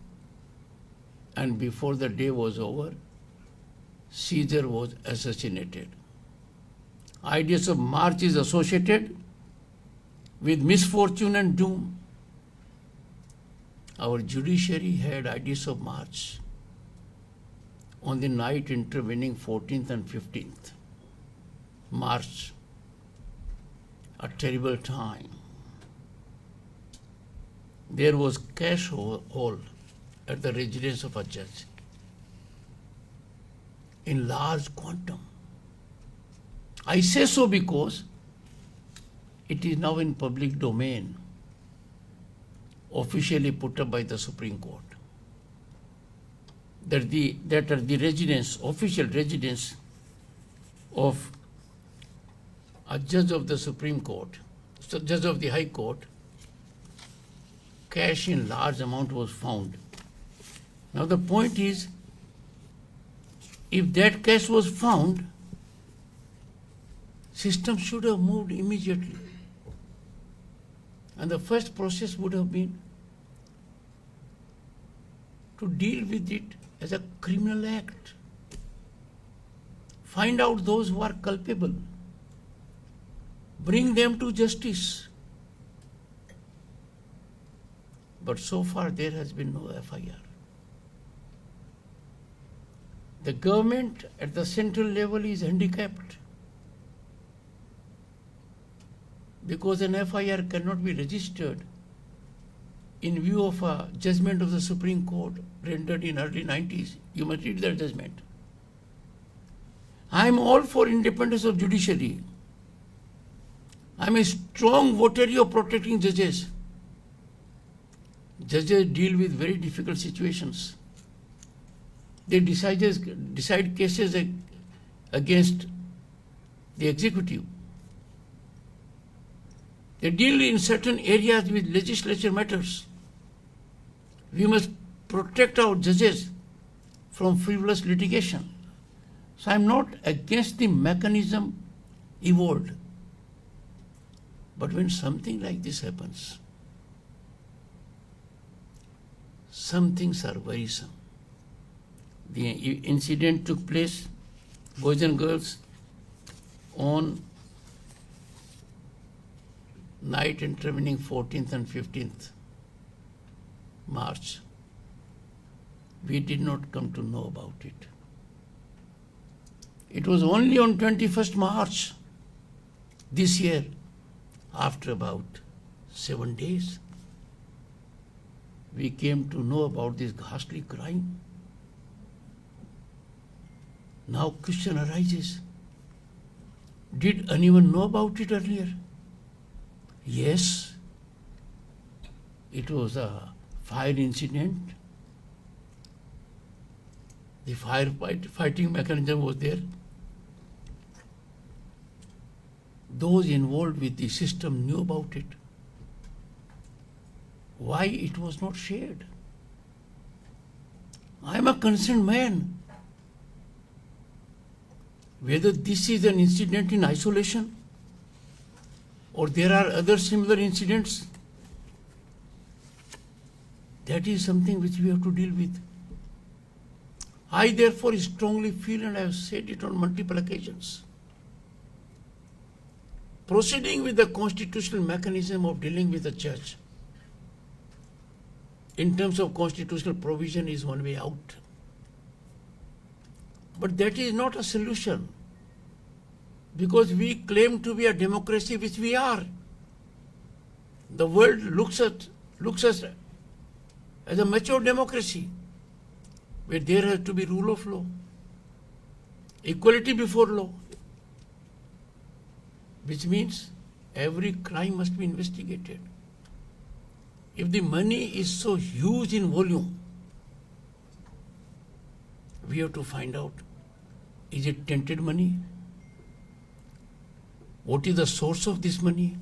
And before the day was over, Caesar was assassinated. Ides of March is associated with misfortune and doom. Our judiciary had ideas of march on the night intervening 14th and 15th March, a terrible time. There was cash hole at the residence of a judge in large quantum. I say so because it is now in public domain, officially put up by the Supreme Court, that the residence, official residence of a judge of the Supreme Court, so judge of the High Court, cash in large amount was found. Now the point is, if that cash was found, system should have moved immediately. And the first process would have been to deal with it as a criminal act. Find out those who are culpable. Bring them to justice. But so far there has been no FIR. The government at the central level is handicapped because an FIR cannot be registered in view of a judgment of the Supreme Court rendered in early 90s. You must read that judgment. I am all for independence of judiciary. I am a strong votary of protecting judges. Judges deal with very difficult situations. They decide cases against the executive. They deal in certain areas with legislature matters. We must protect our judges from frivolous litigation. So I am not against the mechanism evolved. But when something like this happens, some things are worrisome. The incident took place, boys and girls, on night intervening 14th and 15th March. We did not come to know about it. It was only on 21st March this year, after about 7 days, we came to know about this ghastly crime. Now question arises, did anyone know about it earlier? Yes, it was a fire incident. The fighting mechanism was there. Those involved with the system knew about it. Why it was not shared? I am a concerned man. Whether this is an incident in isolation or there are other similar incidents, that is something which we have to deal with. I therefore strongly feel, and I have said it on multiple occasions, proceeding with the constitutional mechanism of dealing with a judge in terms of constitutional provision is one way out. But that is not a solution, because we claim to be a democracy, which we are. The world looks us as a mature democracy, where there has to be rule of law, equality before law, which means every crime must be investigated. If the money is so huge in volume, we have to find out, is it tainted money? What is the source of this money?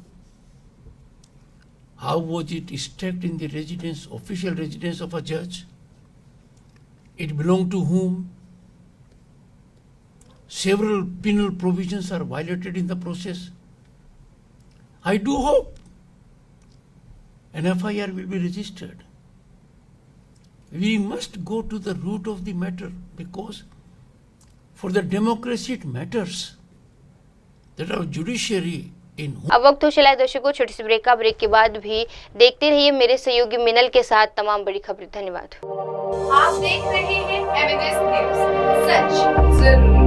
How was it stacked in the residence, official residence of a judge? It belonged to whom? Several penal provisions are violated in the process. I do hope an FIR will be registered. We must go to the root of the matter, because for the democracy it matters that our judiciary In अब वक्त हो चला है दर्शकों छोटी सी break का। Break के बाद भी देखते रहिए मेरे सहयोगी मिनल के साथ तमाम बड़ी खबरें। धन्यवाद। आप देख रहे हैं एमएनएस न्यूज, सच जरूरी।